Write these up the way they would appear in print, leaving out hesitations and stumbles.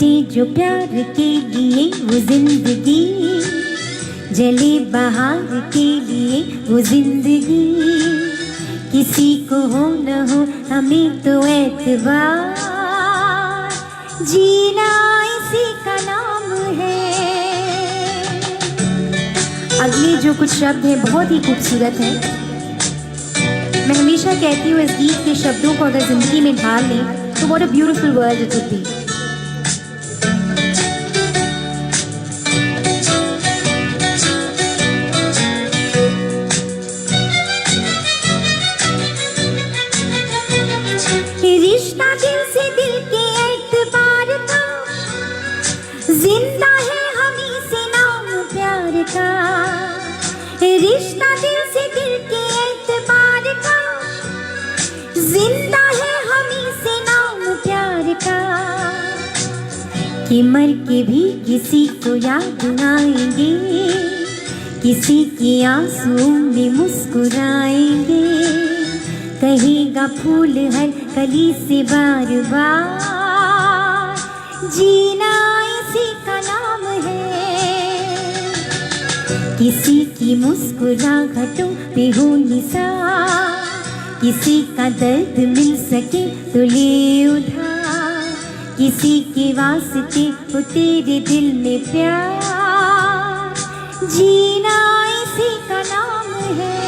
लुटे जो प्यार के लिए वो जिंदगी, जले बहार के लिए वो जिंदगी। किसी को हो न हो हमें तो एतबार, जीना इसी का नाम है। अगले जो कुछ शब्द हैं बहुत ही खूबसूरत हैं। मैं हमेशा कहती हूँ इस गीत के शब्दों को अगर जिंदगी में ढाल लें तो what a beautiful world it would be. रिश्ता दिल से दिल के एतबार का, जिंदा है हमी से नाम प्यार का। रिश्ता दिल से दिल के एतबार का, जिंदा है हमी से नाम प्यार का। कि मर के भी किसी को याद आएंगे, किसी की आंसू में मुस्कुराएंगे। कहेगा फूल हर कली से बार बार, जीना इसी का नाम है। किसी की मुस्कुराहटों पे हो निसार, किसी का दर्द मिल सके तो ले उधार। किसी के वास्ते हो तेरे दिल में प्यार, जीना इसी का नाम है।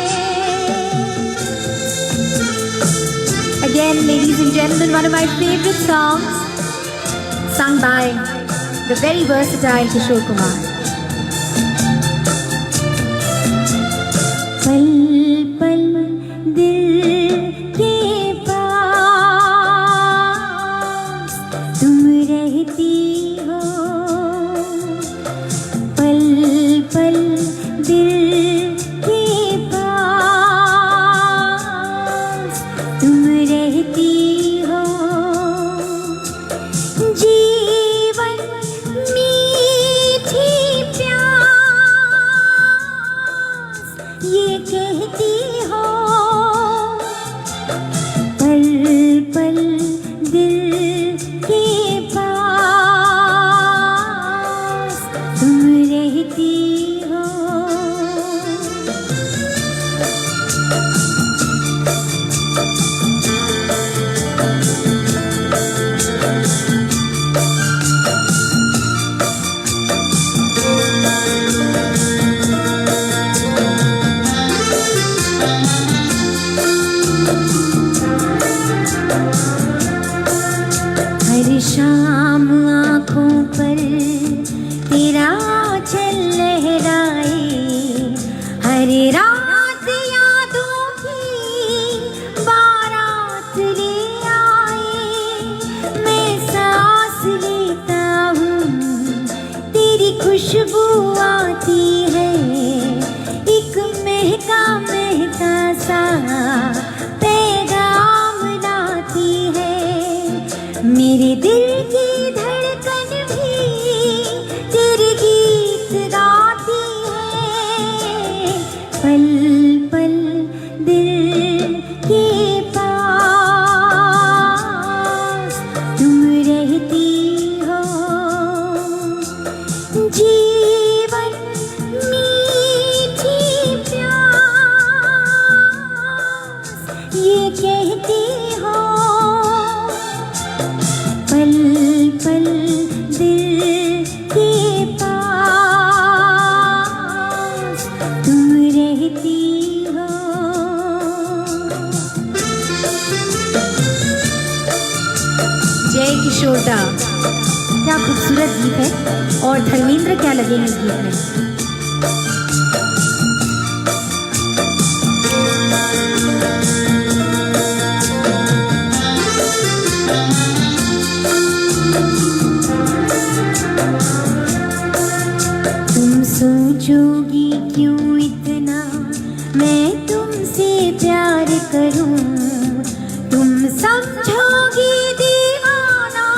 Again, ladies and gentlemen, one of my favorite songs sung by the very versatile Kishore Kumar. पल पल दिल के पास तुम रहती हो, पल पल दिल के पास तुम रहती हो। जीवन मीठी प्यास ये कहती हो, पल पल दिल के पास तुम रहती हो। हर शाम आँखों पर तेरा आँचल लहराए, हर रात यादों की बारात ले आए। मैं सांस लेता हूँ तेरी खुशबू आती है, एक महका महका सा पैगाम लाती है। मेरे दिल की धड़कन भी तेरे गीत गाती है, पल पल दिल के पास तुम रहती हो। जीवन मीठी प्यास ये कहती हो, पल पल दिल के पास तुम रहती हो। जय किशोर दा, क्या खूबसूरत गीत है। और धर्मेंद्र क्या लगे हैं इस गीत में। सोचोगी क्यों इतना मैं तुमसे प्यार करूं, तुम समझोगी दीवाना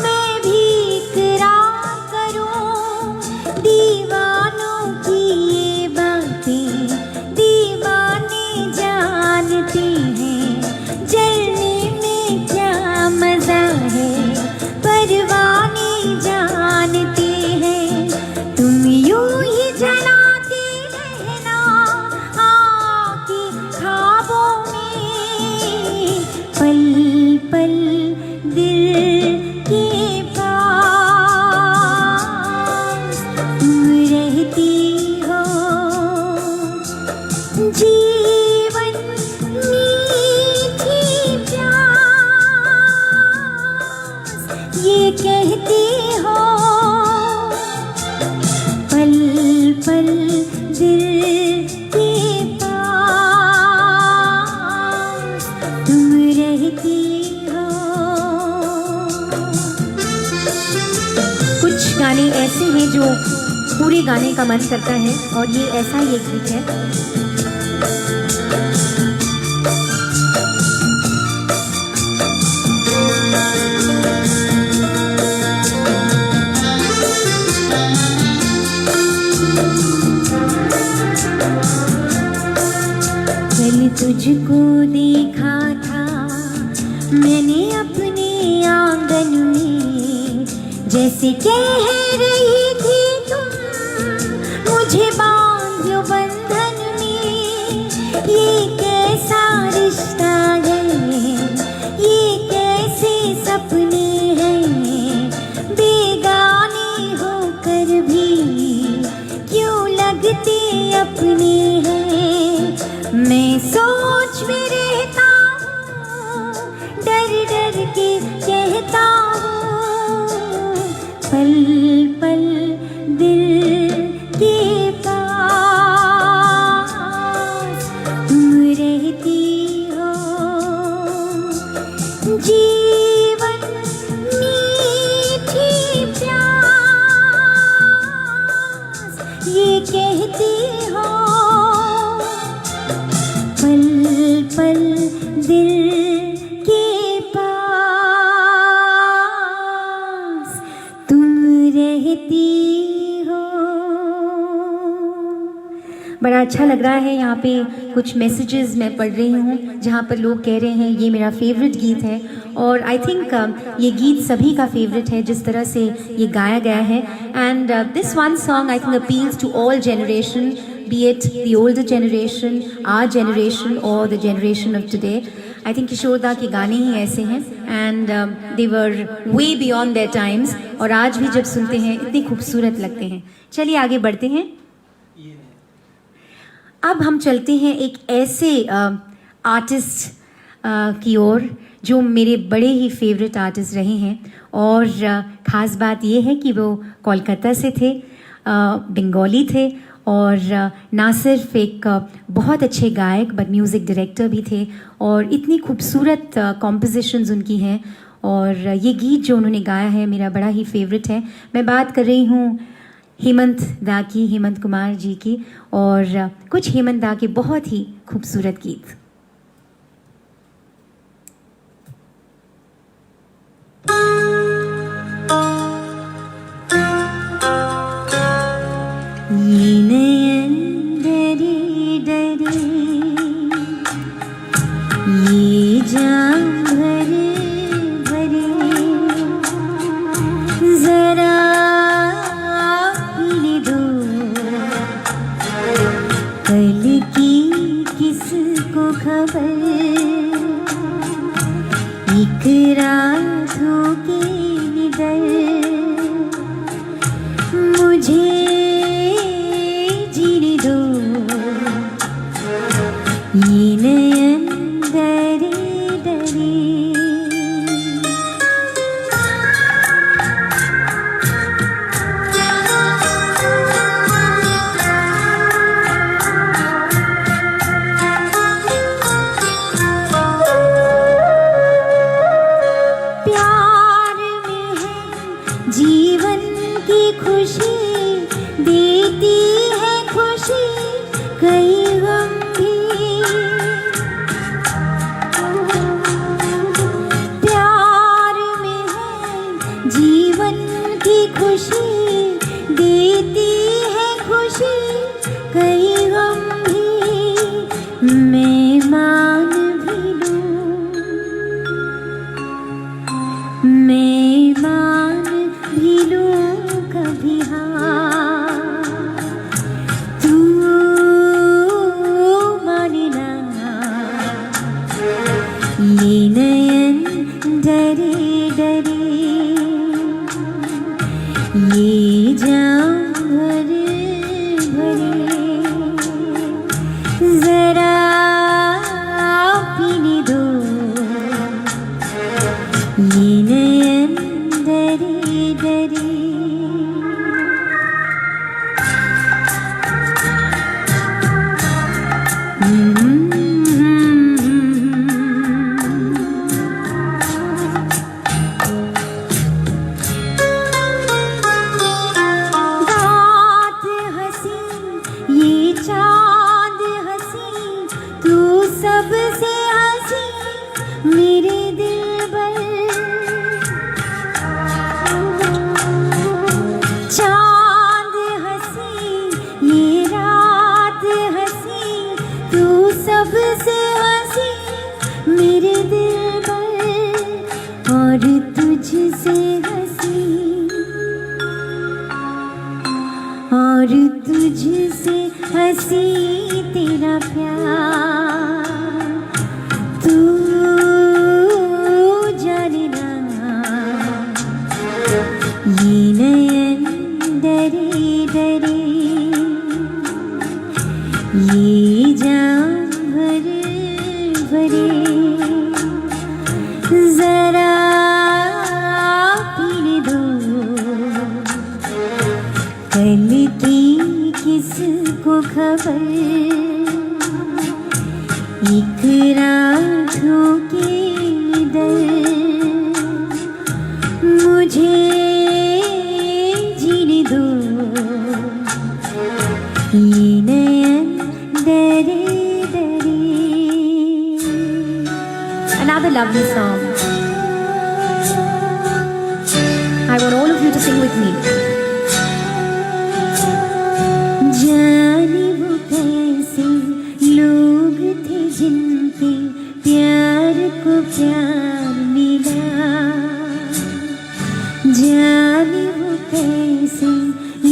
मैं भी इकरार करूं। दीवानों की गाने ऐसे हैं जो पूरे गाने का मन करता है, और ये ऐसा ही एक गीत है। कल तुझको देखा था मैंने अपने आंगन में, जैसे कह रही थी तुम मुझे बांध लो बंधन में। ये कैसा रिश्ता है, ये कैसे सपने हैं, बेगाने होकर भी क्यों लगते अपने हैं। मैं सोच में रहता हूँ, डर डर के कहता हूँ, पल पल दिल के पास तुम रहती हो। जीवन मीठी प्यास ये कहती हो, पल पल दिल के पास तुम रहती हो। बड़ा अच्छा लग रहा है। यहाँ पे कुछ मैसेजेस मैं पढ़ रही हूँ जहाँ पर लोग कह रहे हैं ये मेरा फेवरेट गीत है, और आई थिंक ये गीत सभी का फेवरेट है जिस तरह से ये गाया गया है। And this one song I think appeals to all generation, be it the older generation, our generation, or the generation of today. I think किशोर दा के गाने ही ऐसे हैं, and they were way beyond their times, और आज भी जब सुनते हैं इतने खूबसूरत लगते हैं। चलिए आगे बढ़ते हैं। अब हम चलते हैं एक ऐसे आर्टिस्ट की ओर जो मेरे बड़े ही फेवरेट आर्टिस्ट रहे हैं, और ख़ास बात ये है कि वो कोलकाता से थे, बंगाली थे, और ना सिर्फ एक बहुत अच्छे गायक बट म्यूज़िक डायरेक्टर भी थे, और इतनी खूबसूरत कॉम्पोजिशंस उनकी हैं। और ये गीत जो उन्होंने गाया है मेरा बड़ा ही फेवरेट है। मैं बात कर रही हूँ हेमंत दा की, हेमंत कुमार जी की, और कुछ हेमंत दा के बहुत ही खूबसूरत गीत। ये नयन डरे डरे, ये जाम भरे भरे, जरा पीने दो कल की किसको खबर, एक रातों के निडर मुझे ये नयन डरे डरे। प्यार में है जीवन की खुशी, देती है खुशी कई गम भी। प्यार में है जीवन की खुशी, देती है खुशी कई गम भी। मैं मान भी लूं, मैं मान भी लूं कभी हाँ, तू माने ना। ये नयन डरे डरे, ये जाम भरे भरे, जरा पीने दो ये नयन डरे डरे। मुझसे हंसी तेरा प्यार, तू जाने ना ये नयन डरे डरे, ये जान भरे भरे, जरा पीने दो कल की किसको खबर, एक रातों के दर, मुझे जीने दो ये नयन डरे डरे। Another lovely song. I want all of you to sing with me. जाने वो कैसे लोग थे जिनके प्यार को प्यार मिला, जाने वो कैसे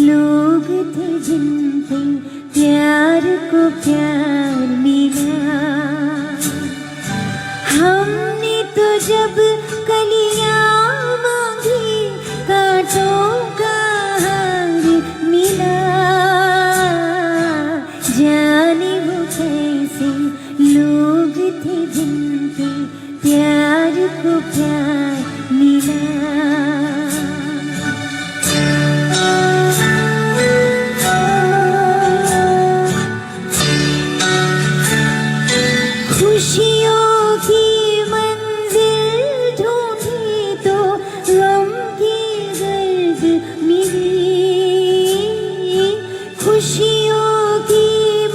लोग थे जिनके प्यार को प्यार मिला। हमने तो जब कलियां मांगी कांटों का हार मिला, जाने वो कैसे लोग थे जिनके प्यार को प्यार मिला। खुशियों की मंजिल ढूंढी तो गम की गर्द मिली, खुशियों की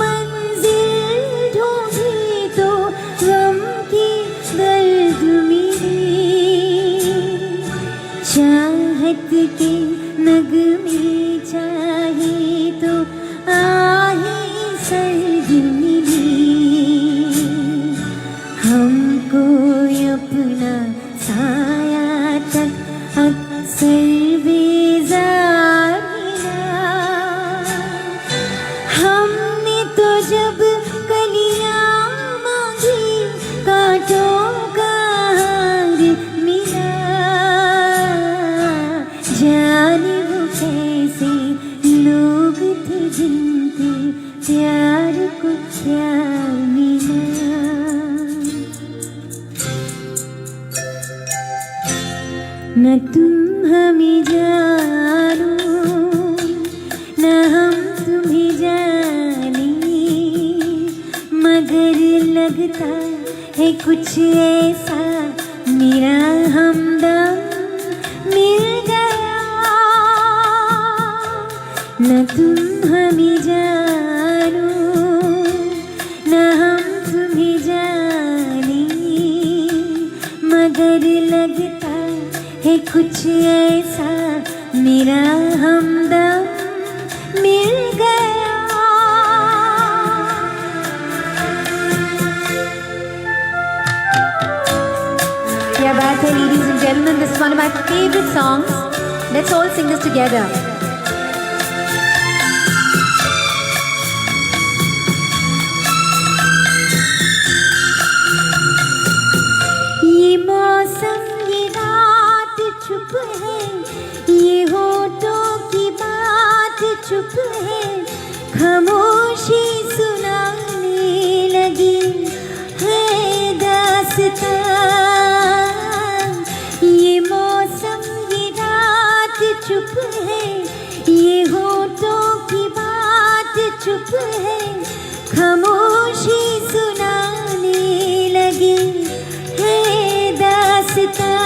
मंजिल ढूंढी तो गम की गर्द मिली, चाहत के नगमे चाहे तो आहे सर्द मिली, हमको अपना साया तक अक्सर बेजार मिला। हमने तो जब कलियां मांगी कांटों का हार मिला, जाने वो कैसे लोग थे जिनके प्यार को प्यार मिला। न तुम हमें जानो न हम तुम्हें जाने, मगर लगता है कुछ ऐसा मेरा हमदम मिल गया। न तुम हमें जानो न हम तुम्हें जाने, मगर लगता है कुछ ऐसा मेरा हमदम मिल गया। क्या बात है ladies and gentlemen, this is one of my favorite songs. Let's all sing this together. ये मौसम ये रात चुप है, ये होठों की बात चुप है, खामोशी सुनाने लगी है दास्तां। ये मौसम ये रात चुप है, ये होठों की बात चुप है, खामोशी सुनाने लगी है दास्तां।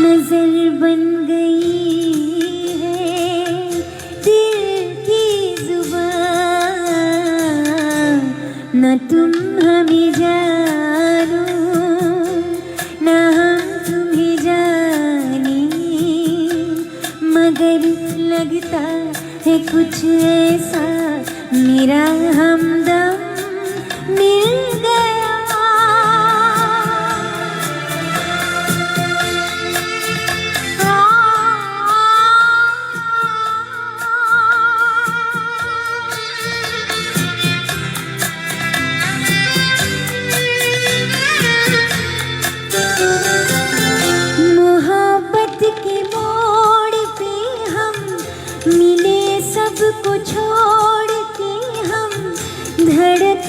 नजर बन गई है दिल की जुबान, न तुम हमें जानो न हम तुम्हें जाने, मगर लगता है कुछ ऐसा मेरा हमदम मिल गया।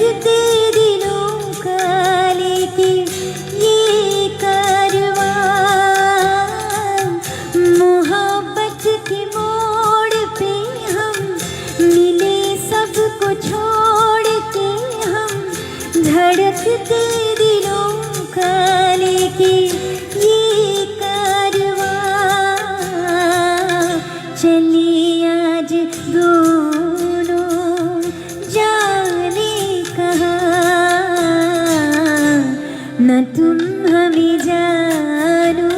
धड़कते दिलों का लेके ये कारवां, मोहब्बत के मोड़ पे हम मिले, सबको छोड़ के हम धड़कते दिलों का लेके ये कारवां, चले आज दोनों जाने कहाँ, न तुम हमें जानो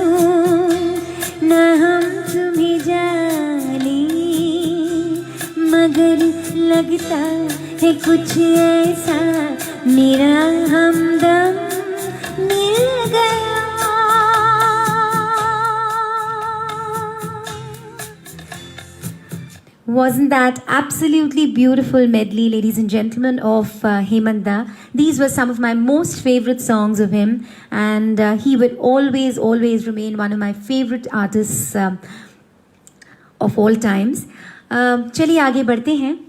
न हम तुम्हें जाने, मगर लगता है कुछ ऐसा मेरा हमदम मिल गया। Wasn't that absolutely beautiful medley, ladies and gentlemen, of Hemant Da? These were some of my most favorite songs of him, and he would always remain one of my favorite artists of all times. चलिए आगे बढ़ते हैं.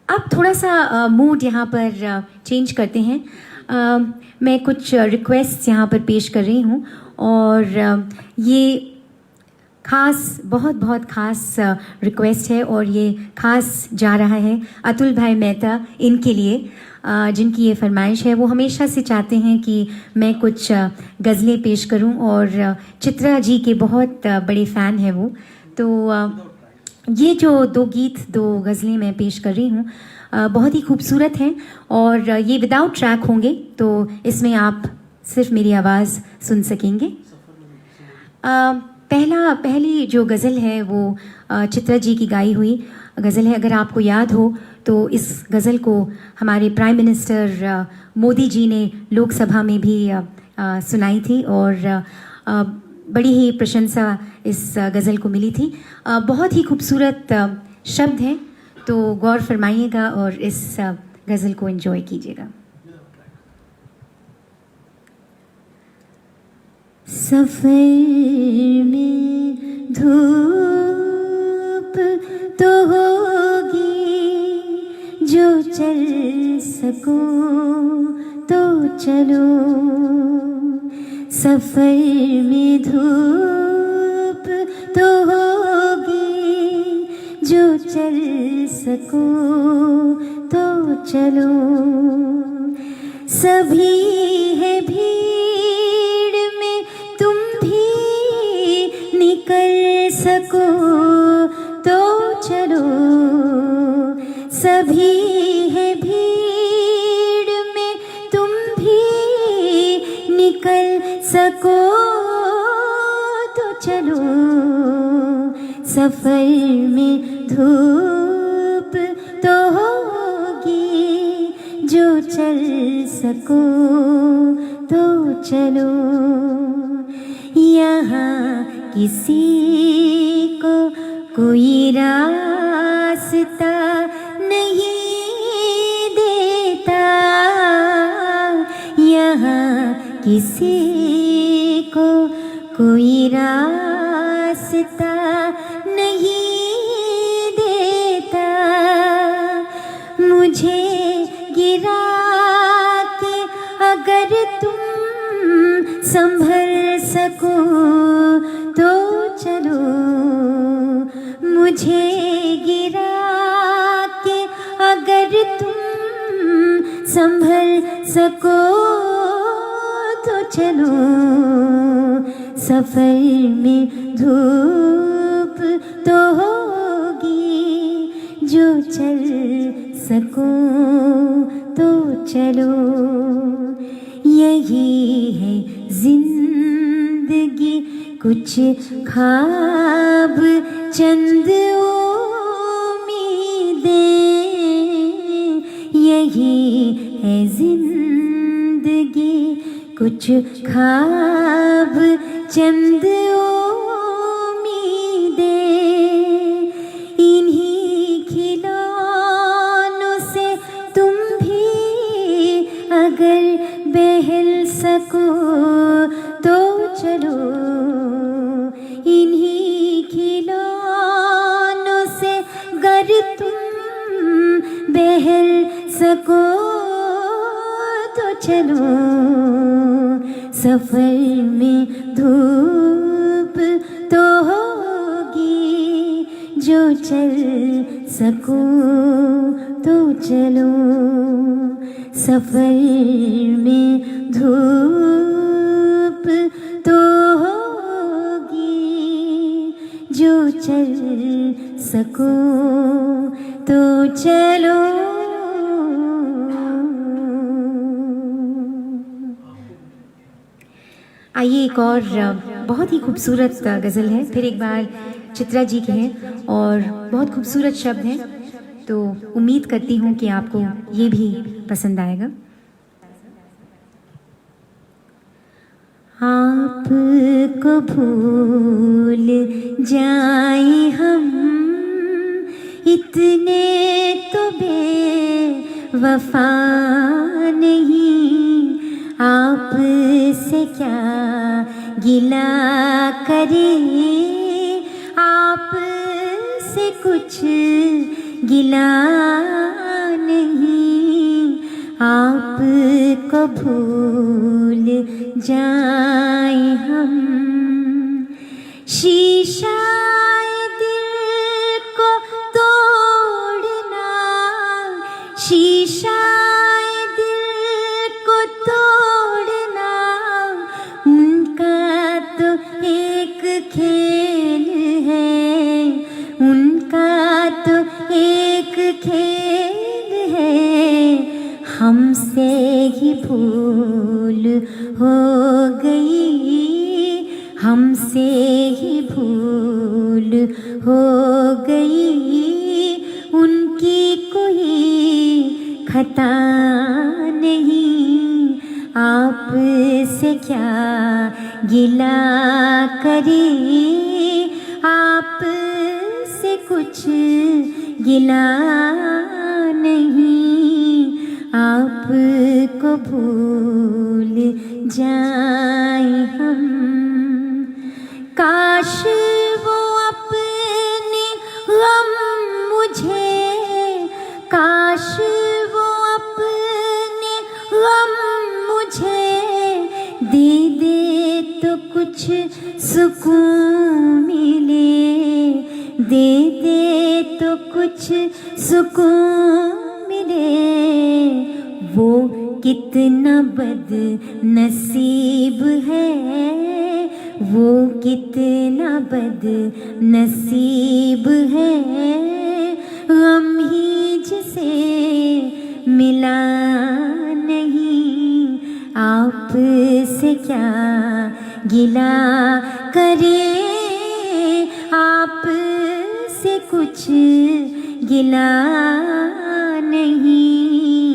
अब थोड़ा सा mood यहाँ पर change करते हैं. मैं कुछ रिक्वेस्ट यहाँ पर पेश कर रही हूँ, और ये खास बहुत खास रिक्वेस्ट है, और ये खास जा रहा है अतुल भाई मेहता इनके लिए, जिनकी ये फरमाइश है. वो हमेशा से चाहते हैं कि मैं कुछ गज़लें पेश करूं, और चित्रा जी के बहुत बड़े फ़ैन हैं वो. तो ये जो दो गज़लें मैं पेश कर रही हूँ बहुत ही खूबसूरत हैं, और ये विदाउट ट्रैक होंगे, तो इसमें आप सिर्फ मेरी आवाज़ सुन सकेंगे. पहली जो गज़ल है वो चित्रा जी की गाई हुई गज़ल है. अगर आपको याद हो तो इस गज़ल को हमारे प्राइम मिनिस्टर मोदी जी ने लोकसभा में भी सुनाई थी, और बड़ी ही प्रशंसा इस गज़ल को मिली थी. बहुत ही खूबसूरत शब्द हैं, तो गौर फरमाइएगा और इस गज़ल को एंजॉय कीजिएगा. सफ़र में धूप तो होगी, जो चल सको तो चलो. सफ़र में धूप तो होगी, जो चल सको तो चलो. सभी है भीड़ में, तुम भी निकल सको तो चलो. सभी है भीड़ में, तुम भी निकल सको तो चलो. सफ़र में धूप तो होगी, जो चल सको तो चलो. यहाँ किसी को कोई रास्ता नहीं देता, यहाँ किसी को कोई रास्ता नहीं देता. मुझे गिरा के अगर तुम संभल सको तो चलो. मुझे गिरा के अगर तुम संभल सको तो चलो. सफ़र में धूप तो होगी, जो चल सको तो चलो. यही है जिंदगी, कुछ ख्वाब चंद उम्मीदें. यही है जिंदगी, कुछ ख्वाब चंद उम्मीदें. इन्हीं खिलौनों से तुम भी अगर बहल सको तो चलो. इन्हीं खिलौनों से गर तुम चलो, सफर में धूप तो होगी, जो चल सको तो चलो, सफर में धूप तो होगी, जो चल सको तो चलो। आइए एक और बहुत ही खूबसूरत गज़ल है, फिर एक बार चित्रा जी के हैं और बहुत खूबसूरत शब्द हैं, तो उम्मीद करती हूँ कि आपको ये भी पसंद आएगा। आपको भूल जाए हम, इतने तो बेवफा नहीं, आपसे क्या गिला करें, आपसे कुछ गिला नहीं, आपको भूल जाए हम। शीशा दिल को तोड़ना, शीशा दिल को तोड़ना, उनका तो एक खेल है, उनका तो एक खेल है, हमसे ही भूल हो गई, हमसे ही भूल हो गई, उनकी कोई खता नहीं, आपसे क्या गिला करें, आपसे कुछ गिला नहीं, आपको भूल जाए हम। काश वो अपने गम मुझे, काश वो अपने गम मुझे दे दे तो कुछ सुकून मिले, दे दे तो कुछ सुकून मिले, वो कितना बदनसीब है, वो कितना बदनसीब है, गम ही जिसे मिला नहीं, आपसे क्या गिला करे, आपसे कुछ गिला नहीं,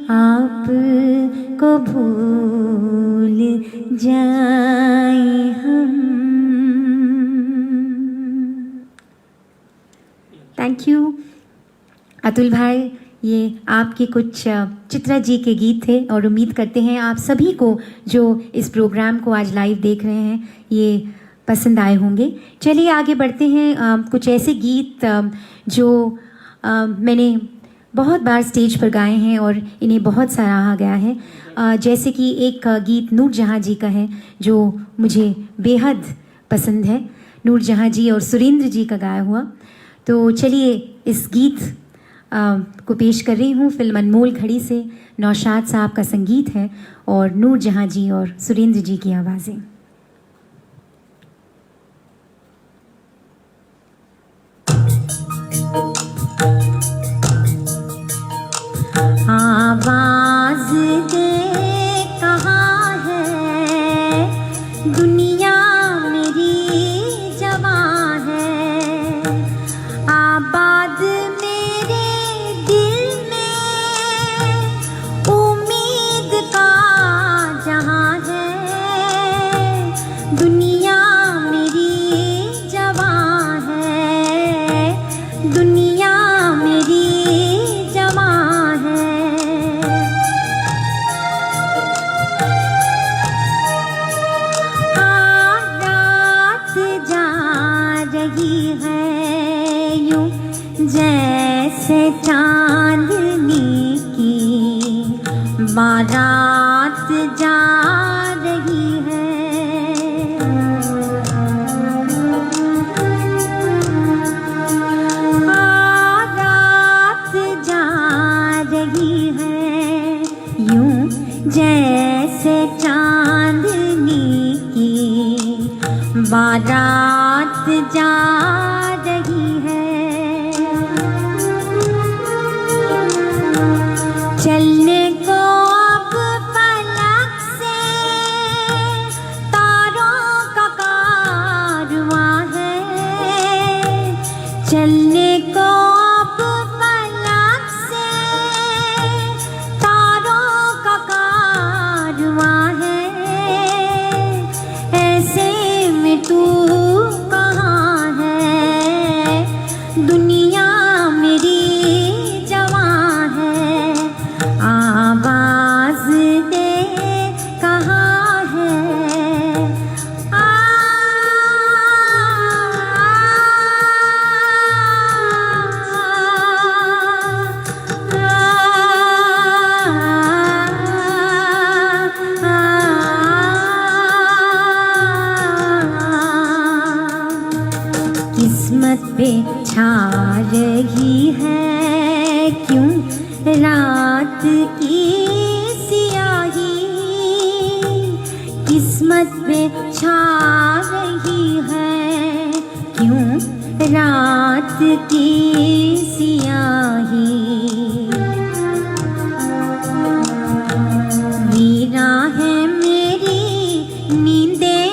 आपको भूल जाए हम। थैंक यू अतुल भाई, ये आपके कुछ चित्रा जी के गीत थे और उम्मीद करते हैं आप सभी को जो इस प्रोग्राम को आज लाइव देख रहे हैं ये पसंद आए होंगे। चलिए आगे बढ़ते हैं। कुछ ऐसे गीत जो मैंने बहुत बार स्टेज पर गाए हैं और इन्हें बहुत सराहा गया है। जैसे कि एक गीत नूरजहाँ जी का है जो मुझे बेहद पसंद है, नूरजहाँ जी और सुरेंद्र जी का गाया हुआ। तो चलिए इस गीत को पेश कर रही हूँ। फिल्म अनमोल घड़ी से नौशाद साहब का संगीत है और नूरजहाँ जी और सुरेंद्र जी की आवाज़ें। आवाज़ दे कहाँ है दुनिया मेरी जवां है, आबाद मेरे दिल में उम्मीद का जहां है, दुनिया मेरी जवां है, दुनिया मेरी जवां है। बारात जा रही है, चलने को अब पलक से तारों का कारवां है, चलने को अब पलक से तारों का कारवां है, ऐसे में तू कहाँ है, दुनिया मेरी जवां है, आवाज दे कहाँ है, आ, किस्मत पे छा रही है क्यों रात की सियाही, किस्मत पे छा रही है क्यों रात की सियाही, वीरा है मेरी नींदें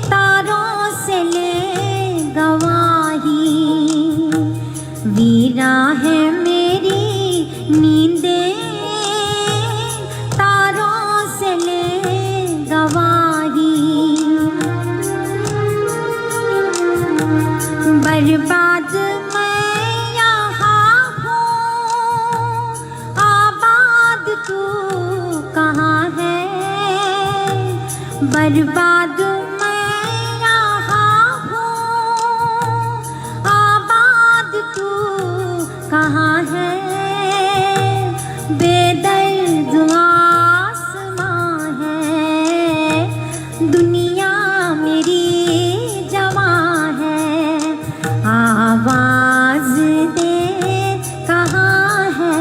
तारों से ले गवाही, वीरा है मेरी नींदें तारों से ले गवाही, बर्बाद मैं यहाँ हूँ, आबाद तू कहाँ है, बर्बाद मैं यहाँ हूँ, आबाद तू कहाँ है, बेदर्द आसमां है, दुनिया मेरी जवां है, आवाज दे कहाँ है,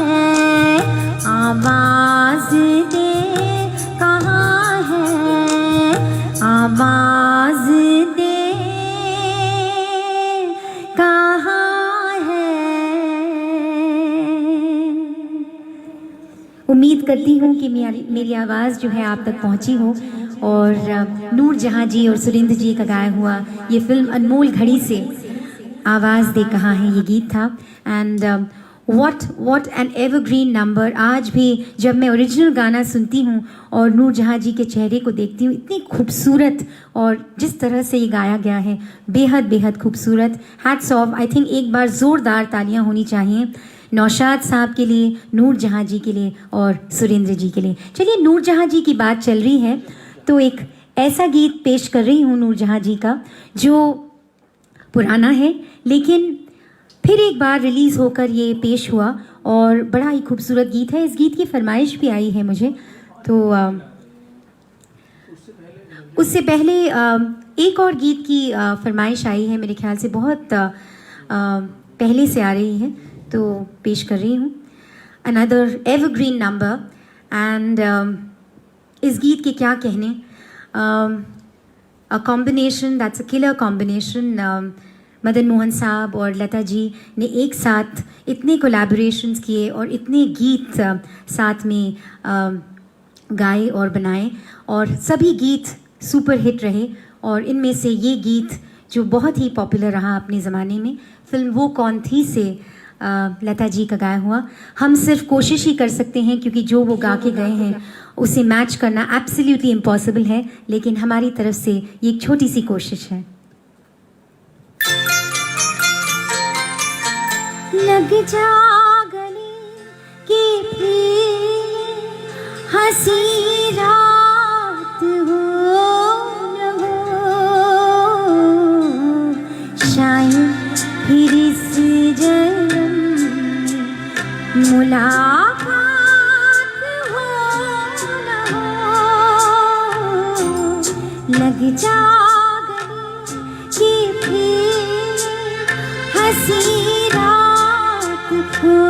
आवाज दे कहाँ है, आवाज दे कहाँ है। उम्मीद करती हूँ कि मेरी आवाज़ जो है आप तक पहुँची हो, और नूर जहाँ जी और सुरेंद्र जी का गाया हुआ ये फिल्म अनमोल घड़ी से आवाज़ दे कहाँ है ये गीत था। And what an evergreen number. आज भी जब मैं ओरिजिनल गाना सुनती हूँ और नूर जहाँ जी के चेहरे को देखती हूँ, इतनी खूबसूरत, और जिस तरह से ये गाया गया है बेहद बेहद खूबसूरत। Hats off. आई थिंक एक बार ज़ोरदार तालियां होनी चाहिए नौशाद साहब के लिए, नूर जहाँ जी के लिए और सुरेंद्र जी के लिए। चलिए, नूर जहाँ जी की बात चल रही है तो एक ऐसा गीत पेश कर रही हूँ नूर जहाँ जी का जो पुराना है लेकिन फिर एक बार रिलीज़ होकर ये पेश हुआ, और बड़ा ही खूबसूरत गीत है। इस गीत की फरमाइश भी आई है मुझे, तो उससे पहले एक और गीत की फरमाइश आई है, मेरे ख्याल से बहुत पहले से आ रही है, तो पेश कर रही हूँ। Another evergreen number. एंड इस गीत के क्या कहने, a combination, that's a killer combination. Madan Mohan साहब और लता जी ने एक साथ इतने कोलैबोरेशंस किए और इतने गीत साथ में गाए और बनाए, और सभी गीत सुपर हिट रहे। और इनमें से ये गीत जो बहुत ही पॉपुलर रहा अपने ज़माने में, फिल्म वो कौन थी से लता जी का गाया हुआ। हम सिर्फ कोशिश ही कर सकते हैं क्योंकि जो वो गा के गए हैं उसे मैच करना एब्सोल्युटली इम्पॉसिबल है, लेकिन हमारी तरफ से ये एक छोटी सी कोशिश है। लग जा गले कि फिर हंसी रात हो न हो, शायद फिर इस जन्म मुलाकात हो न हो। लग जा गले कि फिर हंसी हो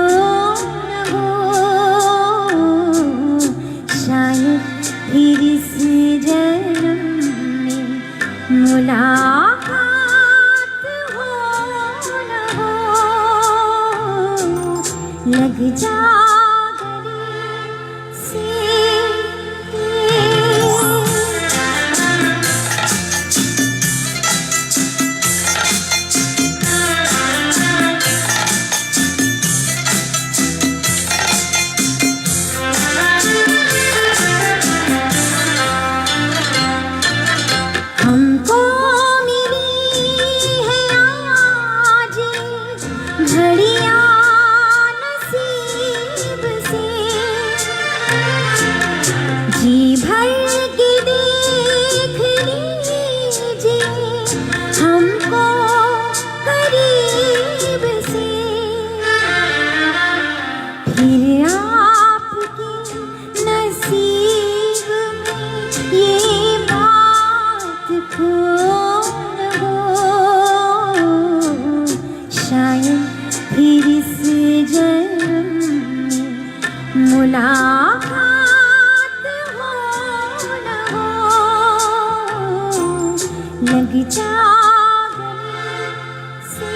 न हो, शायद फिर इस जन्म में मुलाकात हो न हो, लग जा गले से। हमको मिली है आज घड़ियां नसीब से, जी भर के देख लीजिए हमको करीब से। फिर आपके नसीब में ये बात खो न हो, शायद फिर इस जन्म में मुलाकात हो न हो, लग जा गले से।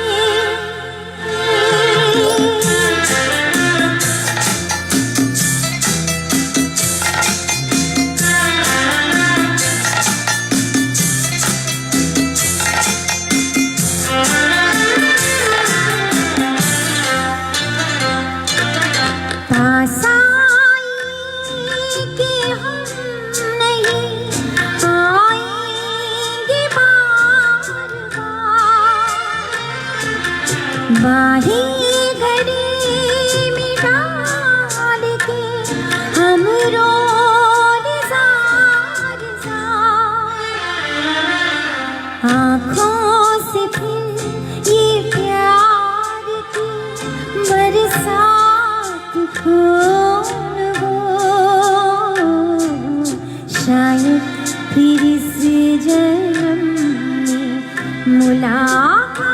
पास आइए कि हम नहीं आएंगे बार बार, बाहें गले में डाल के हम रोने जार जार, आँखों से फिर ये प्यार की बरसात हो न हो, शायद फिर इस जन्म में मुलाकात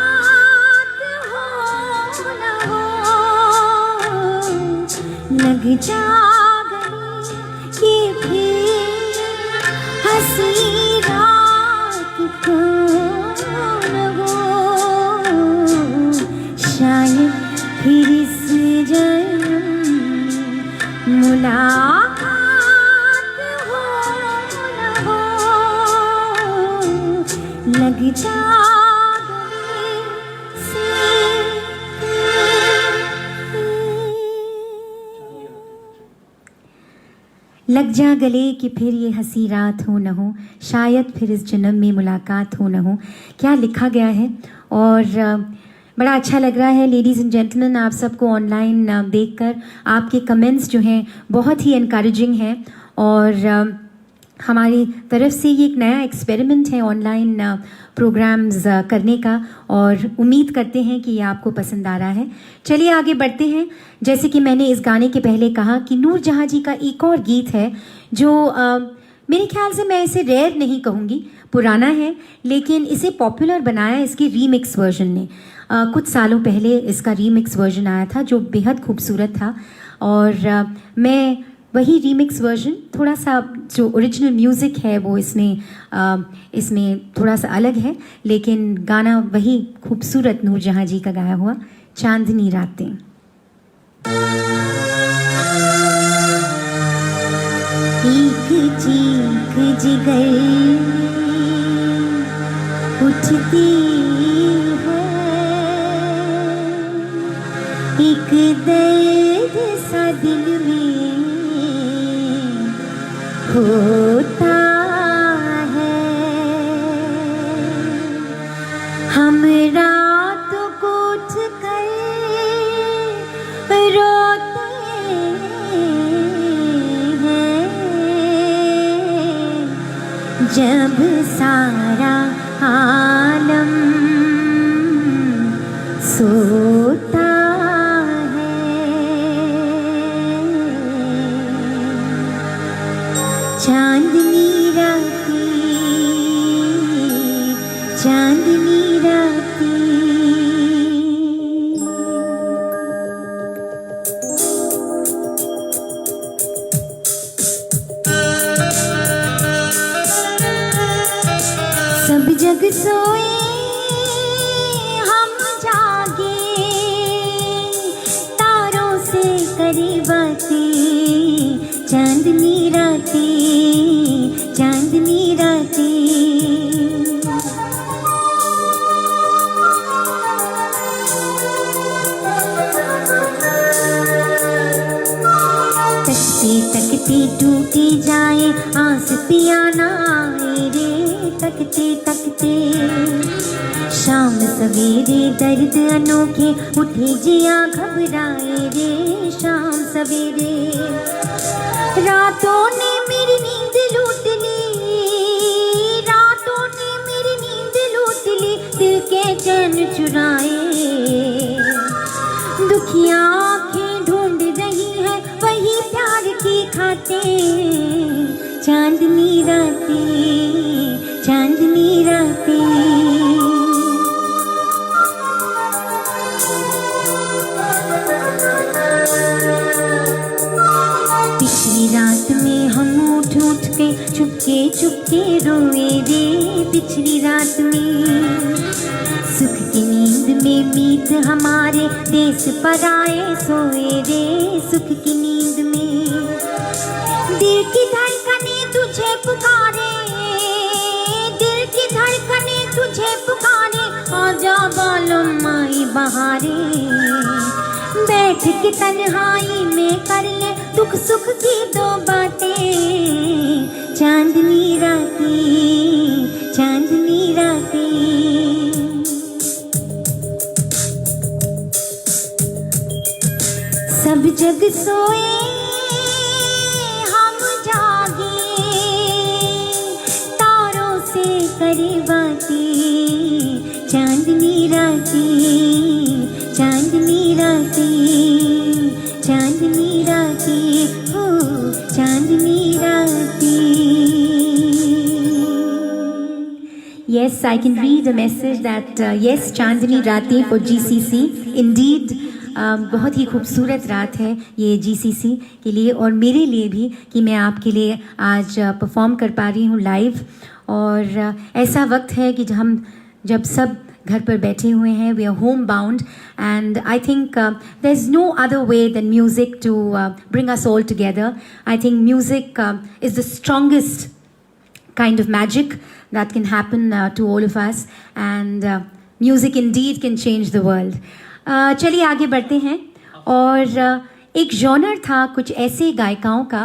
हो न हो, लग जा गले कि फिर हंसी रात हो न हो, शायद फिर इस जन्म में मुलाकात हो न हो, लग जा गले से। लग जा गले कि फिर ये हंसी रात हो न हो, शायद फिर इस जन्म में मुलाकात हो न हो। क्या लिखा गया है, और बड़ा अच्छा लग रहा है। लेडीज़ एंड जेंटलमैन, आप सबको ऑनलाइन देखकर आपके कमेंट्स जो हैं बहुत ही इनकरेजिंग हैं, और हमारी तरफ से ये एक नया एक्सपेरिमेंट है ऑनलाइन प्रोग्राम्स करने का, और उम्मीद करते हैं कि ये आपको पसंद आ रहा है। चलिए आगे बढ़ते हैं। जैसे कि मैंने इस गाने के पहले कहा कि नूर जहाँ जी का एक और गीत है जो मेरे ख्याल से मैं इसे रेयर नहीं कहूँगी, पुराना है, लेकिन इसे पॉपुलर बनाया इसके रीमिक्स वर्जन ने। कुछ सालों पहले इसका रीमिक्स वर्जन आया था जो बेहद खूबसूरत था, और मैं वही रीमिक्स वर्जन, थोड़ा सा जो ओरिजिनल म्यूज़िक है वो इसमें थोड़ा सा अलग है, लेकिन गाना वही खूबसूरत नूर जहाँ जी का गाया हुआ चांदनी रातें। एक चीख जिगर उठती है, एक दर्द सा दिल में होता है। हम रातों को उठ कर रोते हैं, जब सारा आलम सोता है। चांदनी रातें, चांदनी रातें। सब जग सोए हम जागे, तारों से करे बातें चांदनी रातें, चांदनी रातें। तकते तकते टूटी जाए आस पिया ना आए रे, तकते तकते शाम सवेरे दर्द अनोखे उठे जिया घबराए रे, शाम सवेरे रातों ने मेरी नींद लूट ली, रातों ने मेरी नींद लूट ली, दिल के चैन चुराए। दुखिया आँखें ढूंढ रही है वही प्यार की खातें, चांदनी रातें, चांदनी रातें। पिछली रात में हम उठ उठ के चुपके चुपके रोए रे, पिछली रात में सुख की नींद में मीत हमारे देश पर आए सोए रे, सुख की नींद में दिल की धड़कने तुझे पुकारे, दिल की धड़कने तुझे पुकारे, आजा बालम आई बहारे। बैठ के तन्हाई में कर ले दुख सुख की दो बातें, चांदनी रातें, चांदनी रातें। सब जग सोए हम जागे, तारों से करे बातें चांदनी रातें, चांदनी रातें, चांदनी रातें, हो चांदनी रातें। Yes, I can read a message that yes, चांदनी रातें for GCC. Indeed, बहुत ही खूबसूरत रात है ये GCC के लिए और मेरे लिए भी कि मैं आपके लिए आज परफॉर्म कर पा रही हूँ लाइव। और ऐसा वक्त है कि जब सब घर पर बैठे हुए हैं, we are home bound and I think there is no other way than music to bring us all together. I think music is the strongest kind of magic that can happen to all of us, and music indeed can change the world. चलिए आगे बढ़ते हैं। और एक genre था कुछ ऐसे गायिकाओं का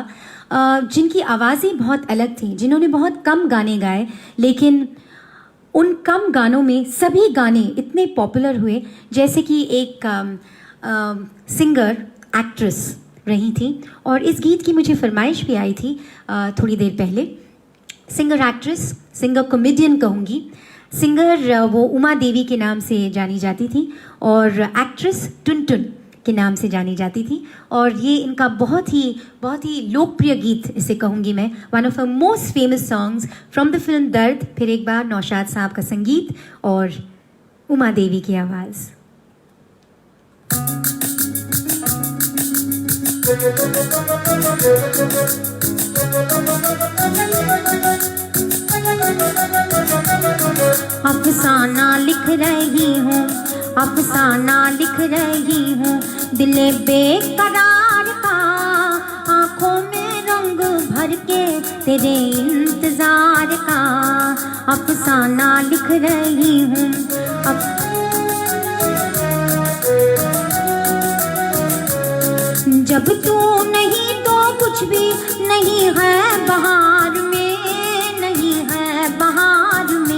जिनकी आवाज़ें बहुत अलग थी, जिन्होंने बहुत कम गाने गाए, लेकिन उन कम गानों में सभी गाने इतने पॉपुलर हुए, जैसे कि एक सिंगर एक्ट्रेस रही थी। और इस गीत की मुझे फरमाइश भी आई थी थोड़ी देर पहले। सिंगर एक्ट्रेस, सिंगर कॉमेडियन कहूँगी। सिंगर वो उमा देवी के नाम से जानी जाती थी और एक्ट्रेस टुनटुन के नाम से जानी जाती थी। और ये इनका बहुत ही लोकप्रिय गीत इसे कहूँगी मैं, one of the most famous songs from the film दर्द। फिर एक बार नौशाद साहब का संगीत और उमा देवी की आवाज़। अफसाना लिख रही हूँ, अफसाना लिख रही हूँ, दिले बेकरार का, आँखों में रंग भर के तेरे इंतजार का। अफसाना लिख रही हूँ, जब तू नहीं तो कुछ भी नहीं है बहार में, नहीं है बहार में।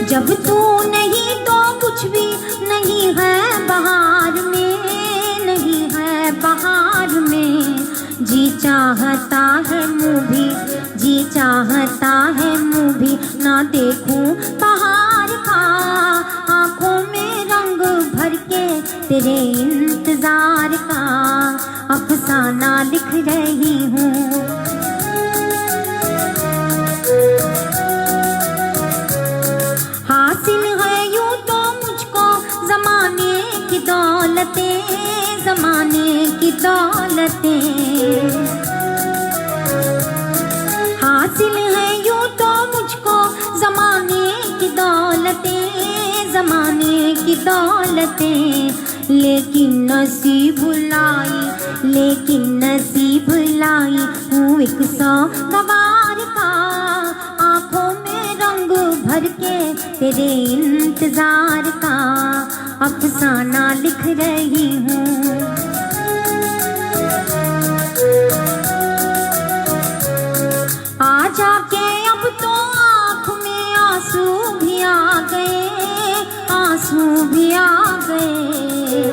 जब तू नहीं तो कुछ भी नहीं है बहार में, नहीं है बहार में। जी चाहता है मुँह भी, जी चाहता है मुँह भी ना देखूं बहार का, आँखों में रंग भर के तेरे इंतजार का। अफसाना लिख रही हूँ, हासिल है यूं तो मुझको ज़माने की दौलतें, ज़माने की दौलतें। हासिल है दौलतें ज़माने की दौलतें, लेकिन नसीब लाई, लेकिन नसीब लाई हूँ एक सौगवार का। आँखों में रंग भर के तेरे इंतजार का अफसाना लिख रही हूँ। आ जाके अब तो आँख में आंसू भी आ गए, आंसू भी आ गए।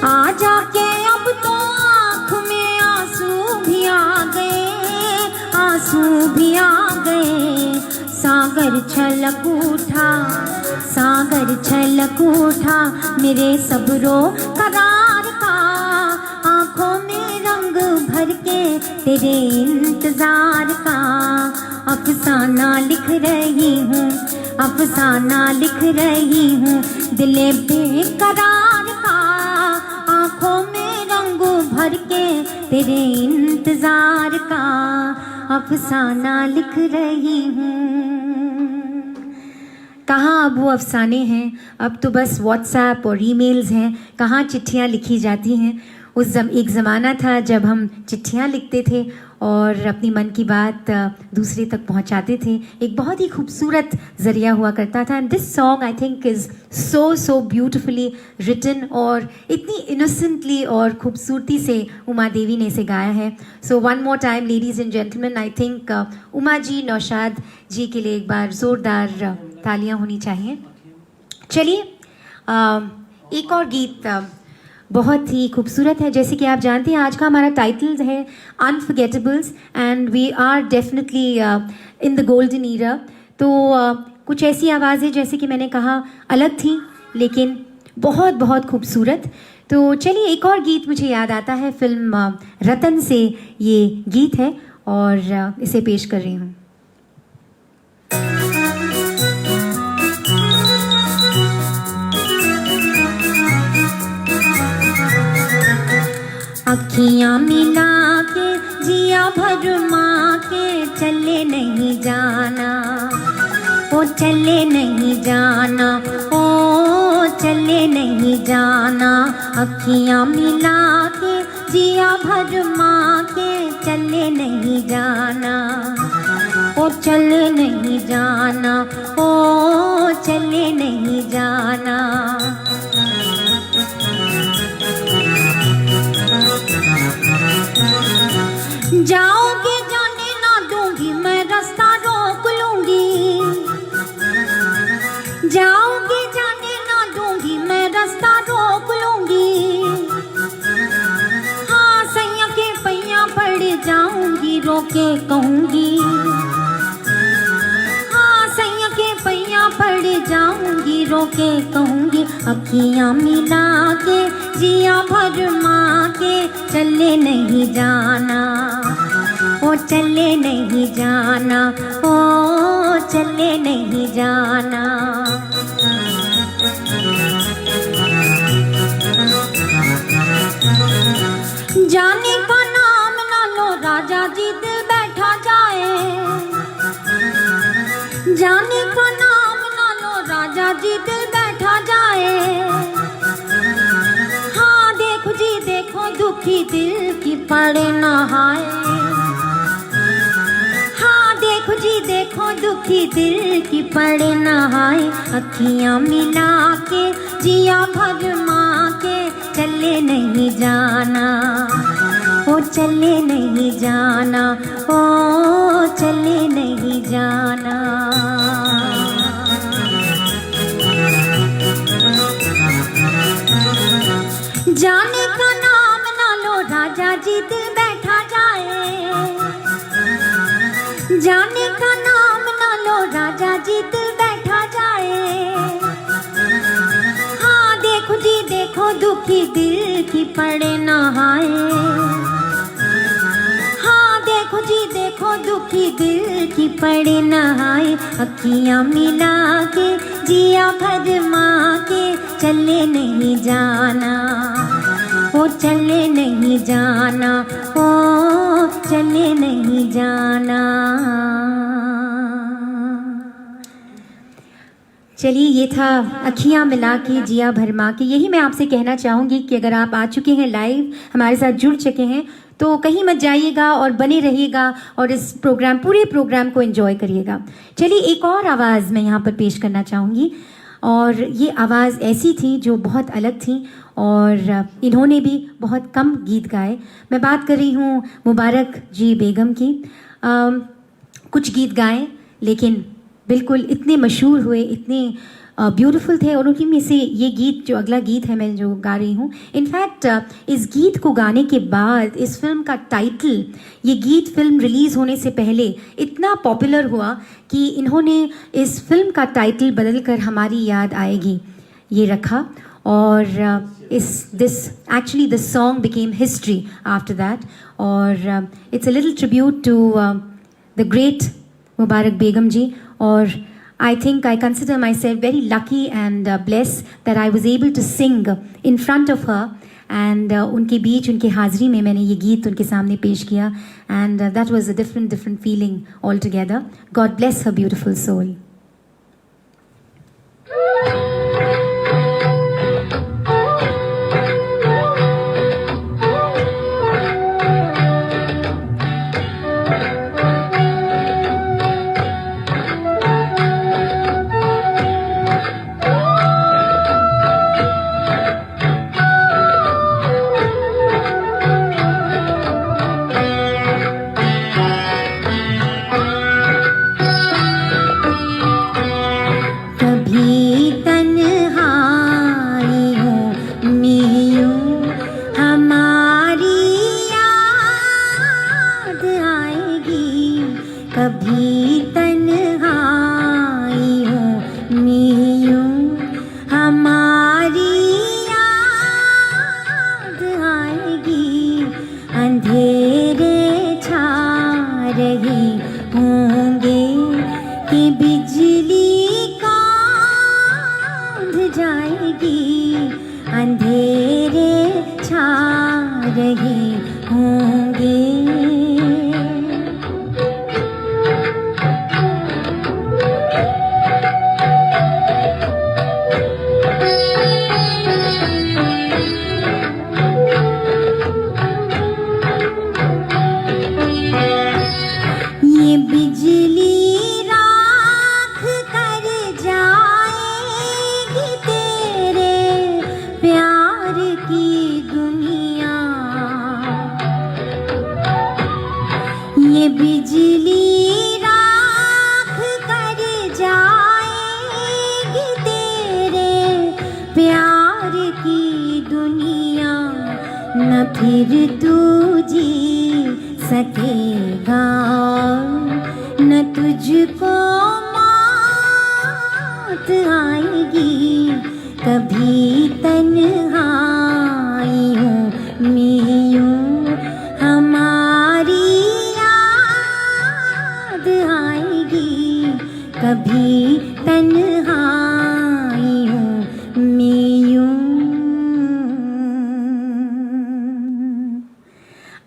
आ जाके अब तो आँख में आंसू भी आ गए, आंसू भी आ गए। सागर छलक उठा, सागर छलक उठा मेरे सब्रो करार का। आँखों में रंग भर के तेरे इंतजार का अफसाना लिख रही हूँ, अफसाना लिख रही हूँ दिले बेकरार का। आँखों में रंग भर के तेरे इंतजार का अफसाना लिख रही हूँ। कहाँ अब वो अफसाने हैं, अब तो बस व्हाट्सएप और ईमेल्स हैं। कहाँ चिट्ठियाँ लिखी जाती हैं। एक ज़माना था जब हम चिट्ठियाँ लिखते थे और अपनी मन की बात दूसरे तक पहुँचाते थे। एक बहुत ही खूबसूरत ज़रिया हुआ करता था। And this song I think is so beautifully written और इतनी इनोसेंटली और खूबसूरती से उमा देवी ने इसे गाया है। So one more time ladies and gentleman, I think Uma ji, Naushad ji के लिए एक बार ज़ोरदार तालियां होनी चाहिए। चलिए एक और गीत बहुत ही खूबसूरत है। जैसे कि आप जानते हैं आज का हमारा टाइटल है unforgettables and we are definitely in the golden era. तो कुछ ऐसी आवाज़ें जैसे कि मैंने कहा अलग थी लेकिन बहुत बहुत खूबसूरत। तो चलिए एक और गीत मुझे याद आता है, फिल्म रतन से ये गीत है और इसे पेश कर रही हूँ। अखियाँ मिला के जिया भरमा के चले नहीं जाना, ओ चले नहीं जाना, ओ चले नहीं जाना। अखियाँ मिला के जिया भरमा के चले नहीं जाना, ओ चले नहीं जाना, ओ चले नहीं जाना। जाओगे जाने ना दूंगी मैं रास्ता रोक लूंगी, जाओगे जाने ना दूंगी मैं रास्ता रोक लूंगी। हाँ सैया के पैया पड़ जाऊंगी रोके कहूंगी, हाँ सैया के पैया पड़ जाऊंगी रोके कहूंगी। अखियाँ मिला के जिया भरमा के चले नहीं जाना, ओ चले नहीं जाना, ओ चले नहीं जाना। जाने का नाम ना लो राजा जी दिल बैठा जाए, जाने का नाम ना लो राजा जी दिल बैठा जाए। हाँ देखो जी देखो दुखी दिल की पड़े नहाए, हाँ देखो जी देखो दुखी दिल की पड़े नहाए। अखियाँ मिला के जिया भरमा के चले नहीं जाना, ओ चले नहीं जाना, ओ चले नहीं जाना। जाने का नाम ना लो राजा जी दिल बैठा जाए, जाने का नाम ना लो राजा जी दिल बैठा जाए। हाँ देखो जी देखो दुखी दिल की पड़े नहाए, हाँ देखो जी देखो दुखी दिल की पड़े नहाए। अखियाँ मिला के जिया भरमा के चले नहीं जाना, ओ चले नहीं जाना, ओ चले नहीं जाना। चलिए, ये था अखियाँ मिला के जिया भरमा के। यही मैं आपसे कहना चाहूँगी कि अगर आप आ चुके हैं लाइव, हमारे साथ जुड़ चुके हैं, तो कहीं मत जाइएगा और बने रहिएगा और इस पूरे प्रोग्राम को एंजॉय करिएगा। चलिए, एक और आवाज़ मैं यहाँ पर पेश करना चाहूँगी, और ये आवाज़ ऐसी थी जो बहुत अलग थी, और इन्होंने भी बहुत कम गीत गाए। मैं बात कर रही हूँ मुबारक जी बेगम की। कुछ गीत गाए, लेकिन बिल्कुल इतने मशहूर हुए, इतने ब्यूटीफुल थे, और उनकी में से ये गीत, जो अगला गीत है मैं जो गा रही हूँ, इनफैक्ट इस गीत को गाने के बाद इस फिल्म का टाइटल, ये गीत फिल्म रिलीज़ होने से पहले इतना पॉपुलर हुआ कि इन्होंने इस फिल्म का टाइटल बदलकर हमारी याद आएगी ये रखा, और actually the song became history after that, और it's a little tribute to the great Mubarak Begum ji, or I think I consider myself very lucky and blessed that I was able to sing in front of her, and उनके बीच, उनके हाज़री में मैंने ये गीत उनके सामने पेश किया, and that was a different feeling altogether. God bless her beautiful soul.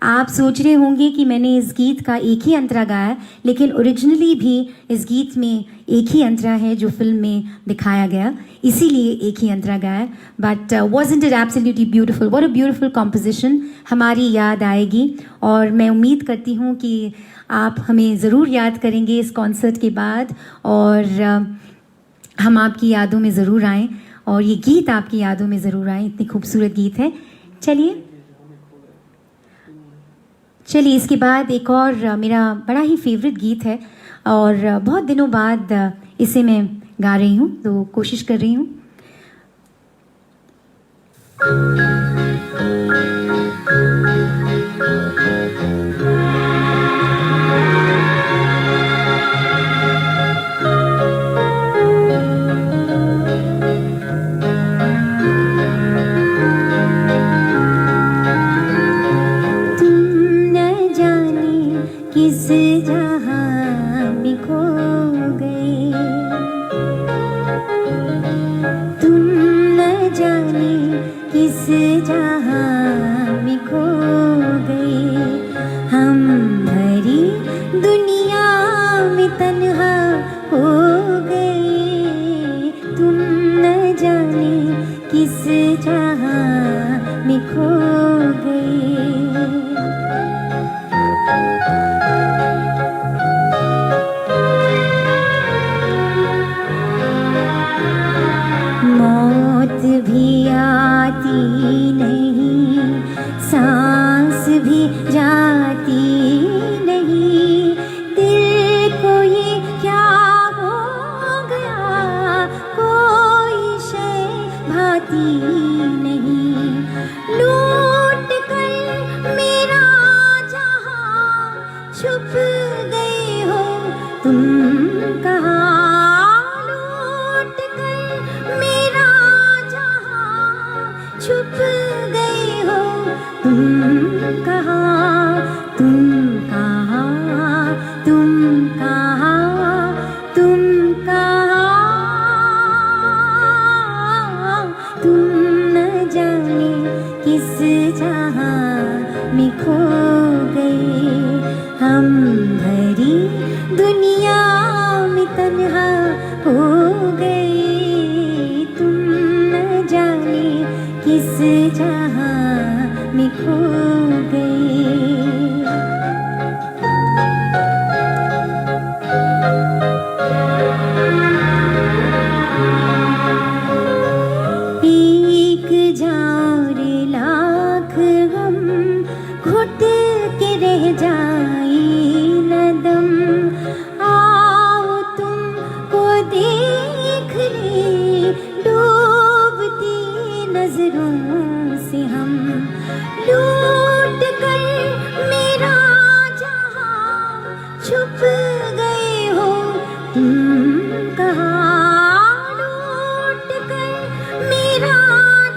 आप सोच रहे होंगे कि मैंने इस गीत का एक ही अंतरा गाया, लेकिन ओरिजिनली भी इस गीत में एक ही अंतरा है जो फिल्म में दिखाया गया, इसीलिए एक ही अंतरा गाया। But wasn't it absolutely beautiful? What a beautiful composition. हमारी याद आएगी, और मैं उम्मीद करती हूँ कि आप हमें ज़रूर याद करेंगे इस कॉन्सर्ट के बाद, और हम आपकी यादों में ज़रूर आएँ, और ये गीत आपकी यादों में ज़रूर आए। इतनी खूबसूरत गीत है। चलिए, इसके बाद एक और मेरा बड़ा ही फेवरेट गीत है, और बहुत दिनों बाद इसे मैं गा रही हूँ, तो कोशिश कर रही हूँ। जहां में खो गए। मौत भी आती नहीं, सांस भी जाती नहीं, दिल को ये क्या हो गया, कोई शय भाती नहीं। लूट कर मेरा जहां छुप गए हो तुम कहाँ, लूट कर मेरा जहां छुप गए हो तुम कहाँ, तुम कहाँ, तुम कहाँ, तुम कहाँ, तुम न जाने किस जहां में खो गए। हम भरी दुनिया में तन्हा हो गए, तुम न जाने किस जहां में खो गए। एक जाओ रे लाख हम घुट के रह जाए नदम, आओ तुमको देख ले डूबती नजरों से हम। लूट कर मेरा जहां छुप गए हो तुम कहाँ, लूट कर मेरा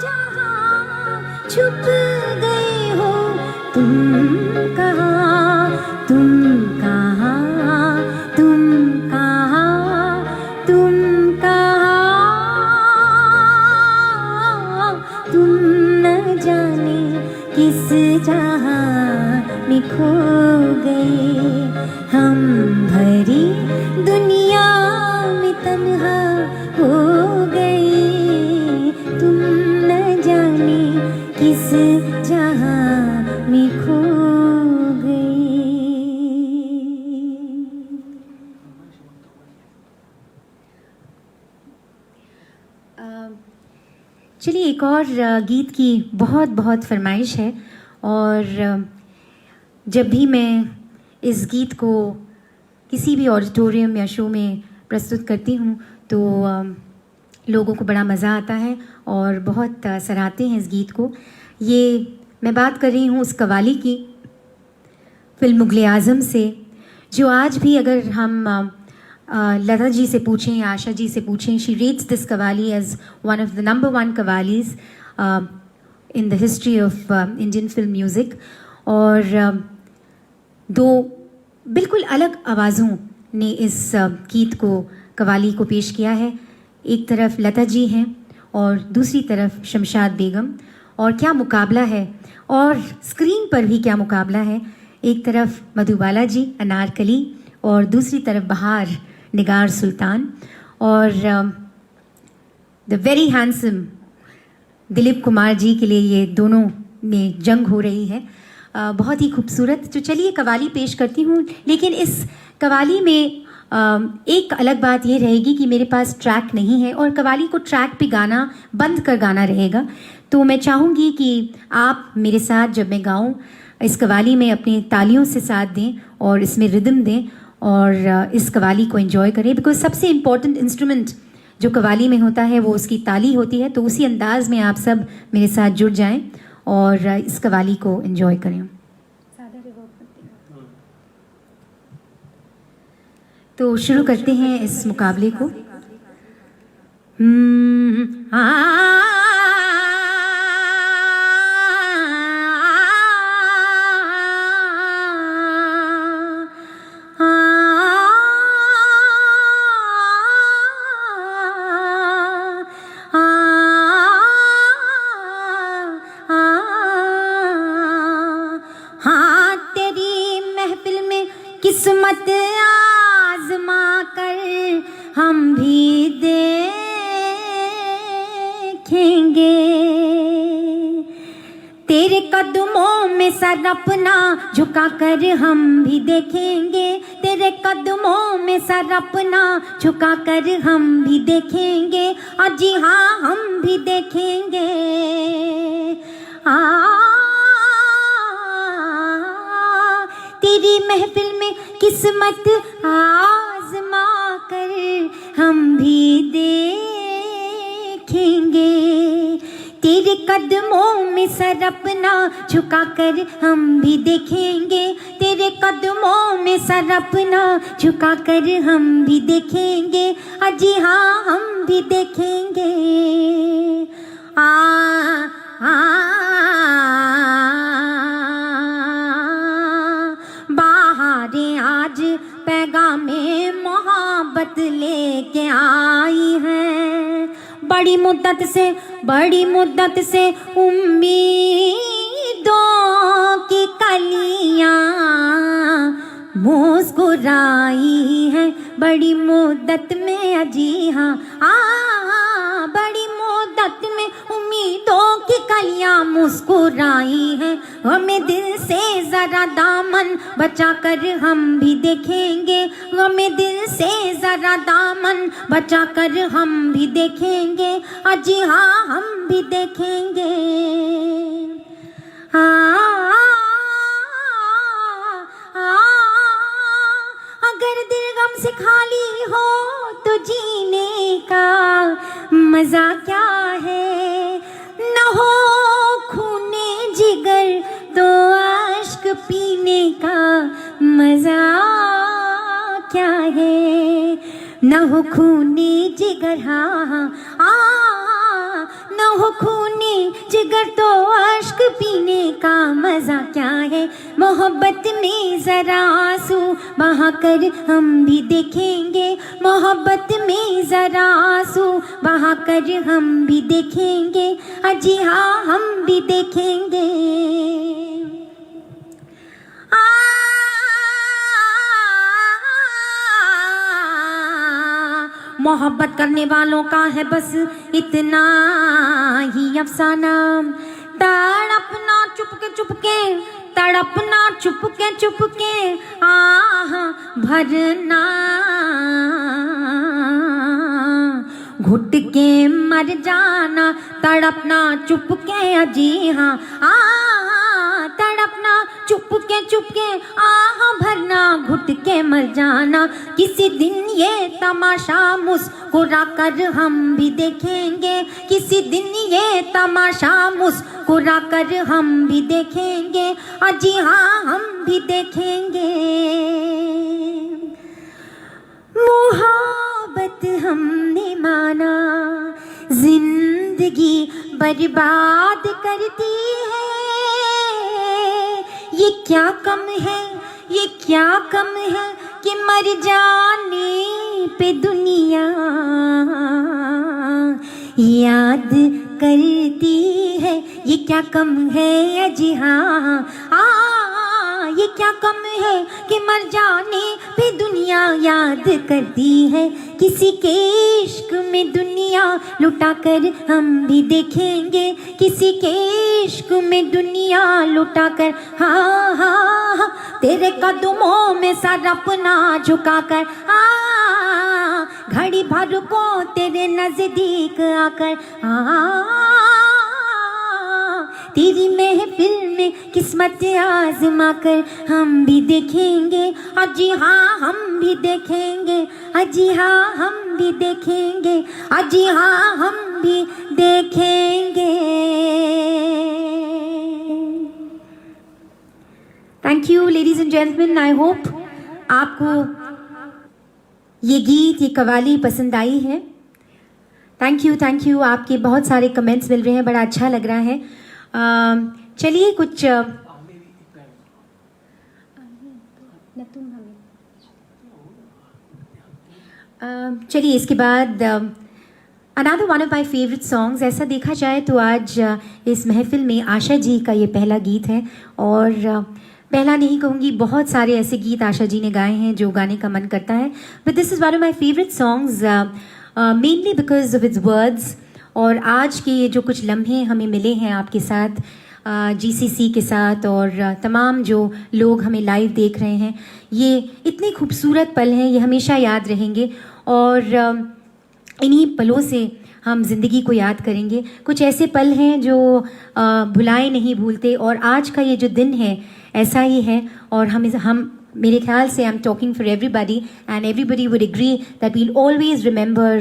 जहां छुप गए हो तुम कहाँ, तुम कहाँ, तुम कहाँ, तुम कहाँ, तुम न जाने किस जहां में खो गए। हम भरी दुनिया में तन्हा हो गए, तुम न जाने किस जहां में खो गए। चलिए एक और गीत की बहुत बहुत फरमाइश है, और जब भी मैं इस गीत को किसी भी ऑडिटोरियम या शो में प्रस्तुत करती हूँ तो लोगों को बड़ा मज़ा आता है और बहुत सराहते हैं इस गीत को। ये मैं बात कर रही हूँ उस कवाली की, फिल्म मुग़ल आज़म से, जो आज भी अगर हम लता जी से पूछें या आशा जी से पूछें, she rates this qawwali as one of the number 1 qawwalis in the history of Indian film music. और दो बिल्कुल अलग आवाज़ों ने इस गीत को, कवाली को पेश किया है। एक तरफ लता जी हैं और दूसरी तरफ शमशाद बेगम, और क्या मुकाबला है, और स्क्रीन पर भी क्या मुकाबला है। एक तरफ मधुबाला जी अनारकली और दूसरी तरफ बहार निगार सुल्तान, और the very handsome Dilip Kumar ji के लिए ये दोनों में जंग हो रही है। बहुत ही खूबसूरत। तो चलिए कवाली पेश करती हूँ, लेकिन इस कवाली में एक अलग बात ये रहेगी कि मेरे पास ट्रैक नहीं है और कवाली को ट्रैक पे गाना बंद कर गाना रहेगा। तो मैं चाहूँगी कि आप मेरे साथ जब मैं गाऊँ इस कवाली में अपनी तालियों से साथ दें और इसमें रिदम दें और इस कवाली को एंजॉय करें, बिकॉज सबसे इम्पॉर्टेंट इंस्ट्रूमेंट जो कवाली में होता है वो उसकी ताली होती है। तो उसी अंदाज में आप सब मेरे साथ जुड़ जाएं और इस कवाली को एंजॉय करें। तो शुरू करते हैं इस मुकाबले को। किस्मत आजमा कर हम भी देखेंगे, देखेंगे, तेरे कदमों में सर अपना झुका कर हम भी देखेंगे, तेरे कदमों में सर अपना झुका कर हम भी देखेंगे, जी हाँ हम भी देखेंगे। तेरी महफिल में किस्मत आजमा कर हम भी देखेंगे, तेरे कदमों में सर अपना झुका कर हम भी देखेंगे, तेरे कदमों में सर अपना झुका कर हम भी देखेंगे, जी हाँ हम भी देखेंगे। बाहरें आज पैगामे मोहब्बत लेके आई हैं, बड़ी मुद्दत से उम्मीदों की कलियां मुस्कुराई हैं, बड़ी मुद्दत में अजी हाँ बड़ी मुद्दत में उम्मीदों की कलियां मुस्कुराई हैं, हमें दिल से जरा दामन बचा कर हम भी देखेंगे, हमें दिल से जरा दामन बचा कर हम भी देखेंगे, जी हाँ हम भी देखेंगे। अगर दिल गम से खाली हो तो जीने का मजा क्या है, न हो खूने जिगर तो अश्क पीने का मजा क्या है, न हो खूने जिगर न हो खूने जिगर तो अश्क पीने का मजा क्या है, मोहब्बत में जरा आंसू बहा कर हम भी देखेंगे, मोहब्बत में जरा आंसू बहा कर हम भी देखेंगे, जी हाँ हम भी देखेंगे। मोहब्बत करने वालों का है बस इतना ही अफसाना, तड़पना चुपके आह भरना, घुट के मर जाना, तड़पना चुपके जी हाँ तड़पना चुपके आह भरना, घुट के मर जाना, किसी दिन ये तमाशा मुस्कुरा कर हम भी देखेंगे, किसी दिन ये तमाशा मुस्कुरा कर हम भी देखेंगे, जी हाँ हम भी देखेंगे। मोहब्बत हमने माना जिंदगी बर्बाद करती है, ये क्या कम है कि मर जाने पे दुनिया याद करती है, ये क्या कम है जी हाँ ये क्या कम है कि मर जाने पे दुनिया याद करती है, किसी के इश्क में दुनिया लुटा कर हम भी देखेंगे, किसी के इश्क में दुनिया लुटा कर हाँ तेरे कदमों में सर अपना झुका कर घड़ी भर को तेरे नजदीक आकर तेरी महफिल में किस्मत आजमा कर हम भी देखेंगे, जी हाँ हम भी देखेंगे, जी हाँ हम भी देखेंगे, जी हाँ हम भी देखेंगे। Thank you ladies and gentleman, I hope आपको ये गीत ये कवाली पसंद आई है। थैंक यू, आपके बहुत सारे कमेंट्स मिल रहे हैं, बड़ा अच्छा लग रहा है। चलिए कुछ चलिए इसके बाद another one of my favourite songs. ऐसा देखा जाए तो आज इस महफिल में आशा जी का ये पहला गीत है, और पहला नहीं कहूँगी, बहुत सारे ऐसे गीत आशा जी ने गाए हैं जो गाने का मन करता है, but this is one of my favourite songs mainly because of its words और आज के ये जो कुछ लम्हे हमें मिले हैं आपके साथ, जीसीसी के साथ और तमाम जो लोग हमें लाइव देख रहे हैं, ये इतने खूबसूरत पल हैं, ये हमेशा याद रहेंगे और इन्हीं पलों से हम ज़िंदगी को याद करेंगे। कुछ ऐसे पल हैं जो भुलाए नहीं भूलते और आज का ये जो दिन है ऐसा ही है और हम मेरे ख्याल से I am talking for everybody and everybody would agree that we'll always remember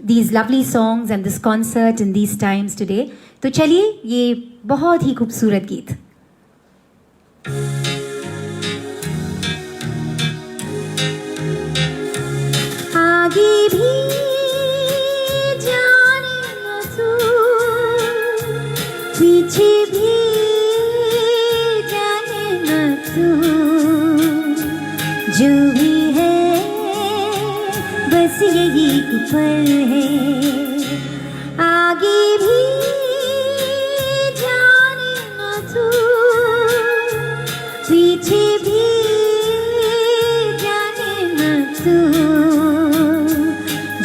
these lovely songs and this concert in these times today. तो चलिए ये बहुत ही खूबसूरत गीत आगे भी जाने न तू, पीछे भी जाने न तू, जो भी है बस यही पल है, आगे भी जाने न तू, पीछे भी जाने न तू,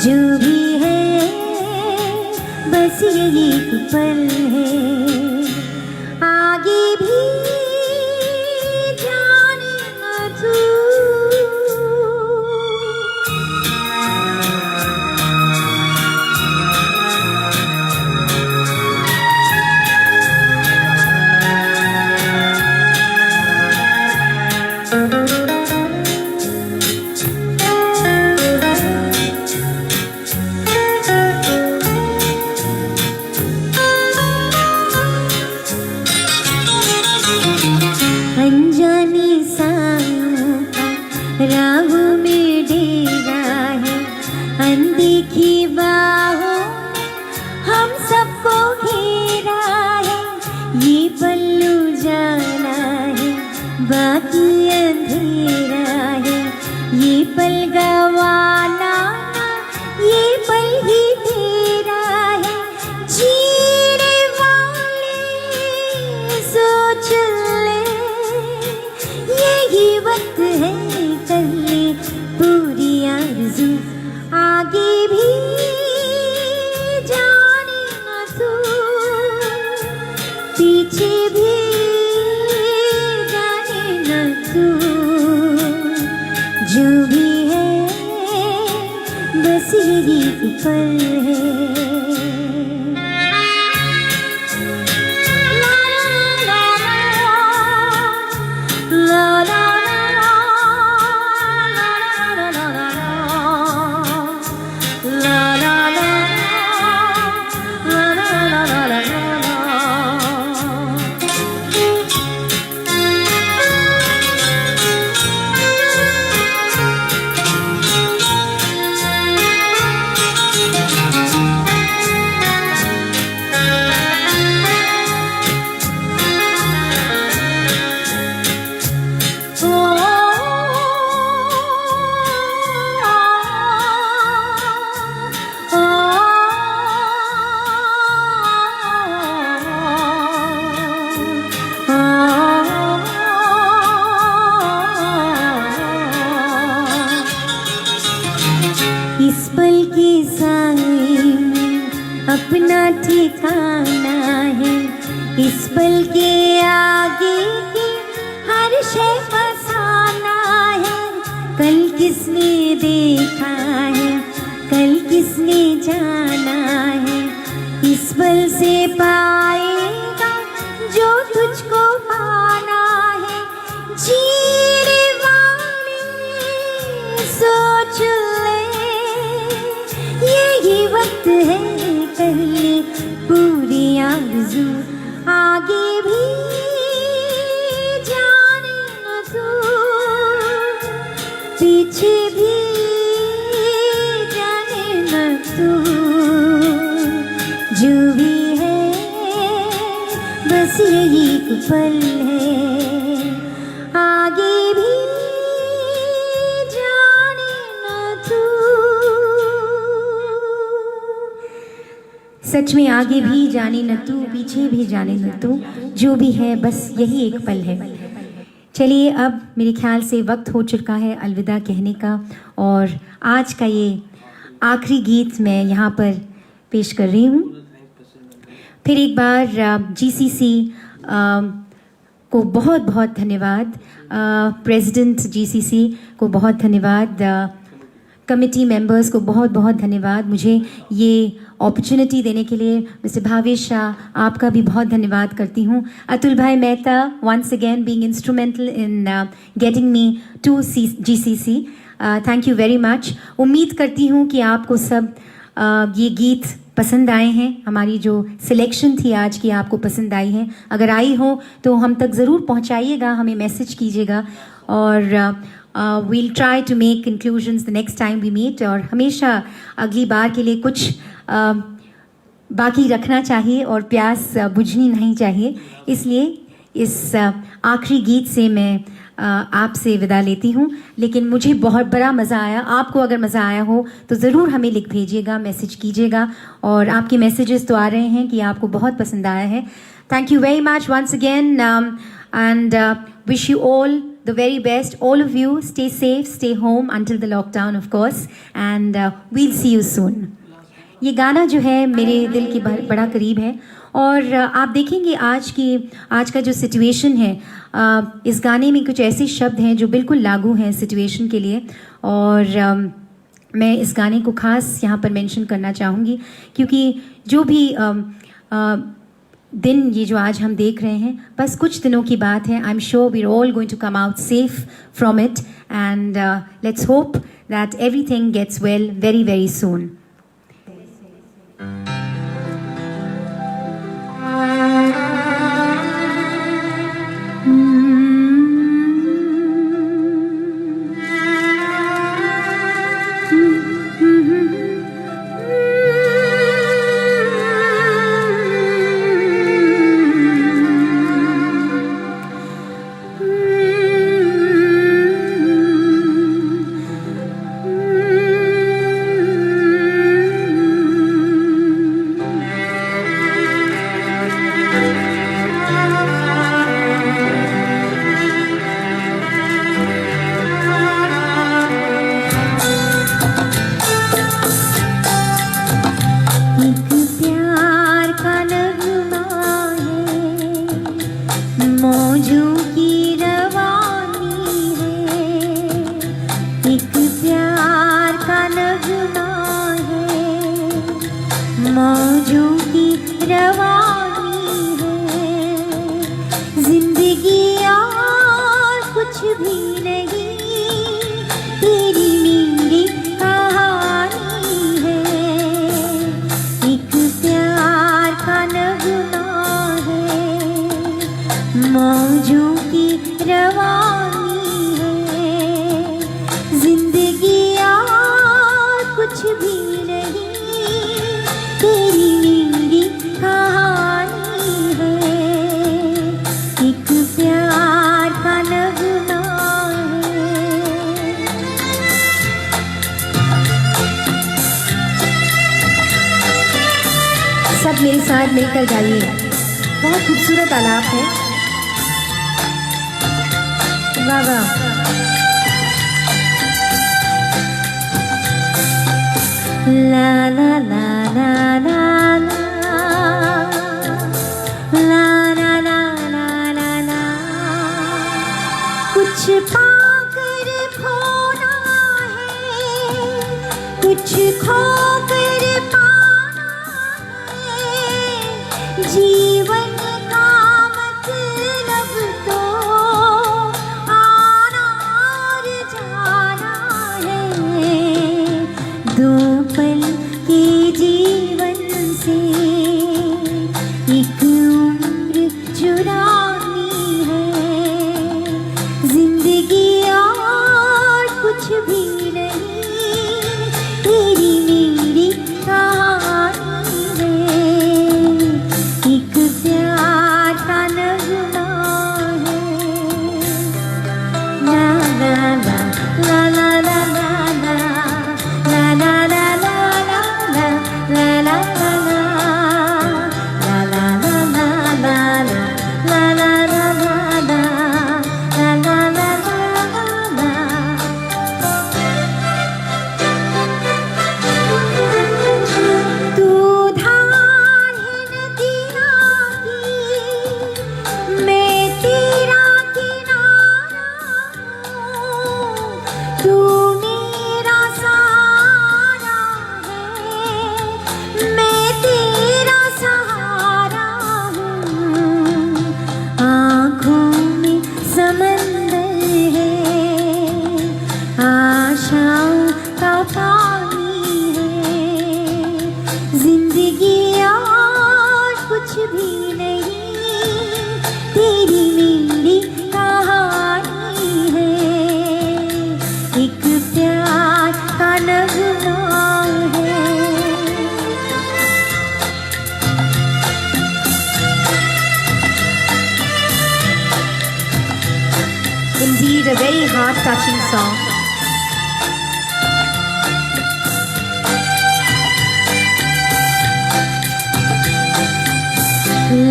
जो भी है बस यही पल है, आगे भी जाने न तू। अनजाने सायों का राहों में डेरा है, अनदेखी बाहों हम सबको घेरा है, ये पल्लू जाना है बाकी अंधेरा है, ये पल गवाना ये पल ही तेरा है, जीने वाले सोच ले यही वक्त है, कर ले पूरी आरज़ू, आगे भी जाने न तू, पीछे भी जाने न तू, जो भी है बस यही पल है। इस पल के साए में अपना ठिकाना है, इस पल के आगे की हर शय फसाना है, कल किसने देखा है कल किसने जाना है, इस पल से पाएगा जो तुझको पाना है, जीने वाले सोच ले यही वक्त है, कर ले पूरी आरज़ू, आगे भी जाने न तू, पीछे भी जाने न तू, जो भी है बस यही पल है, आगे भी जाने न तू। सच में आगे भी जाने न तू, पीछे भी जाने न तू, जो भी है बस यही एक पल है। चलिए अब मेरे ख्याल से वक्त हो चुका है अलविदा कहने का और आज का ये आखिरी गीत मैं यहाँ पर पेश कर रही हूँ। फिर एक बार जीसीसी को बहुत बहुत धन्यवाद, प्रेसिडेंट जीसीसी को बहुत धन्यवाद, कमिटी मेंबर्स को बहुत बहुत धन्यवाद मुझे ये अपॉर्चुनिटी देने के लिए। मिस्टर भावेश शाह, आपका भी बहुत धन्यवाद करती हूँ। Atul bhai Mehta, once again being instrumental in getting me to GCC, thank you very much. उम्मीद करती हूँ कि आपको सब ये गीत पसंद आए हैं। हमारी जो सिलेक्शन थी आज की आपको पसंद आई है। अगर आई हो तो हम तक ज़रूर पहुंचाइएगा, हमें मैसेज कीजिएगा और we'll try to make conclusions the next time we meet। और हमेशा अगली बार के लिए कुछ बाकी रखना चाहिए और प्यास बुझनी नहीं चाहिए। इसलिए इस आखिरी गीत से मैं आपसे विदा लेती हूँ। लेकिन मुझे बहुत बड़ा मज़ा आया। आपको अगर मज़ा आया हो तो ज़रूर हमें लिख भेजिएगा, मैसेज कीजिएगा। और आपके मैसेजेस तो आ रहे हैं कि आपको बहुत पसंद आया है। Thank you very much once again and wish you all the very best. All of you stay safe, stay home until the lockdown of course, and we'll see you soon। ये गाना जो है मेरे दिल के बड़ा करीब है और आप देखेंगे आज का जो सिचुएशन है, इस गाने में कुछ ऐसे शब्द हैं जो बिल्कुल लागू हैं सिचुएशन के लिए। और मैं इस गाने को खास यहाँ पर मेंशन करना चाहूँगी क्योंकि जो भी दिन ये जो आज हम देख रहे हैं, बस कुछ दिनों की बात है। I am sure we are all going to come out safe from it and let's hope that everything gets well very very soon. मौजों की रवानी है, जिंदगी और कुछ भी नहीं, तेरी मेरी कहानी है। एक प्यार का नगमा है, मौजों की रवानी है, जिंदगी और कुछ भी नहीं, तेरी मेरी कहानी है। एक प्यार का नगमा है। सब मेरे साथ मिलकर गाइए, बहुत खूबसूरत आलाप है। वाह वाह। ला ला ला ला ला ला ला ला ला ला ला। कुछ पाकर खोना है, कुछ खोकर पाना है, जीवन का मतलब तो आना और जाना है। दो पल के जीवन से एक उम्र चुरानी है, जिंदगी और कुछ भी नहीं, तेरी मेरी कहानी है। एक प्यार very heart-touching song.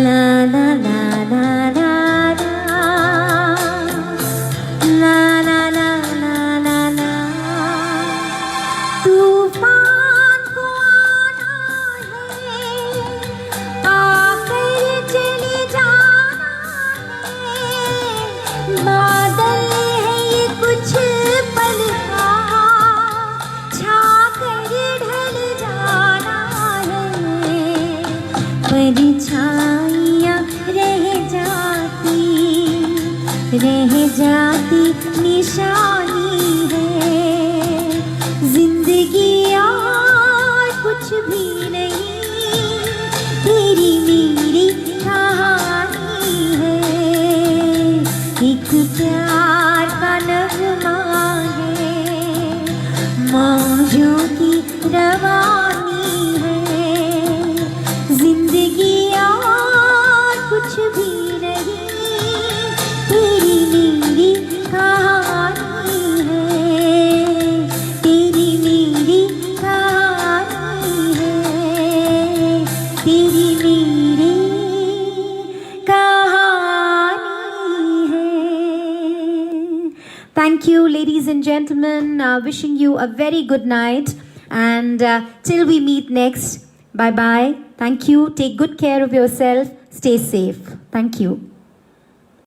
La la la la la la la la la la la la तूफान को आना है आकर चले जाना है बादल है ये कुछ पल का छाकर ढल जाना है परछाइयाँ रह जाती निशानी है जिंदगी और कुछ भी नहीं तेरी मेरी कहानी है एक प्यार का नगमा है मौजों की रवानी है जिंदगी और कुछ भी नहीं तेरी मेरी कहानी है तेरी मेरी कहानी है तेरी मेरी कहानी है. Thank you, ladies and gentlemen. Wishing you a very good night, and till we meet next, bye bye. Thank you. Take good care of yourself. Stay safe. Thank you.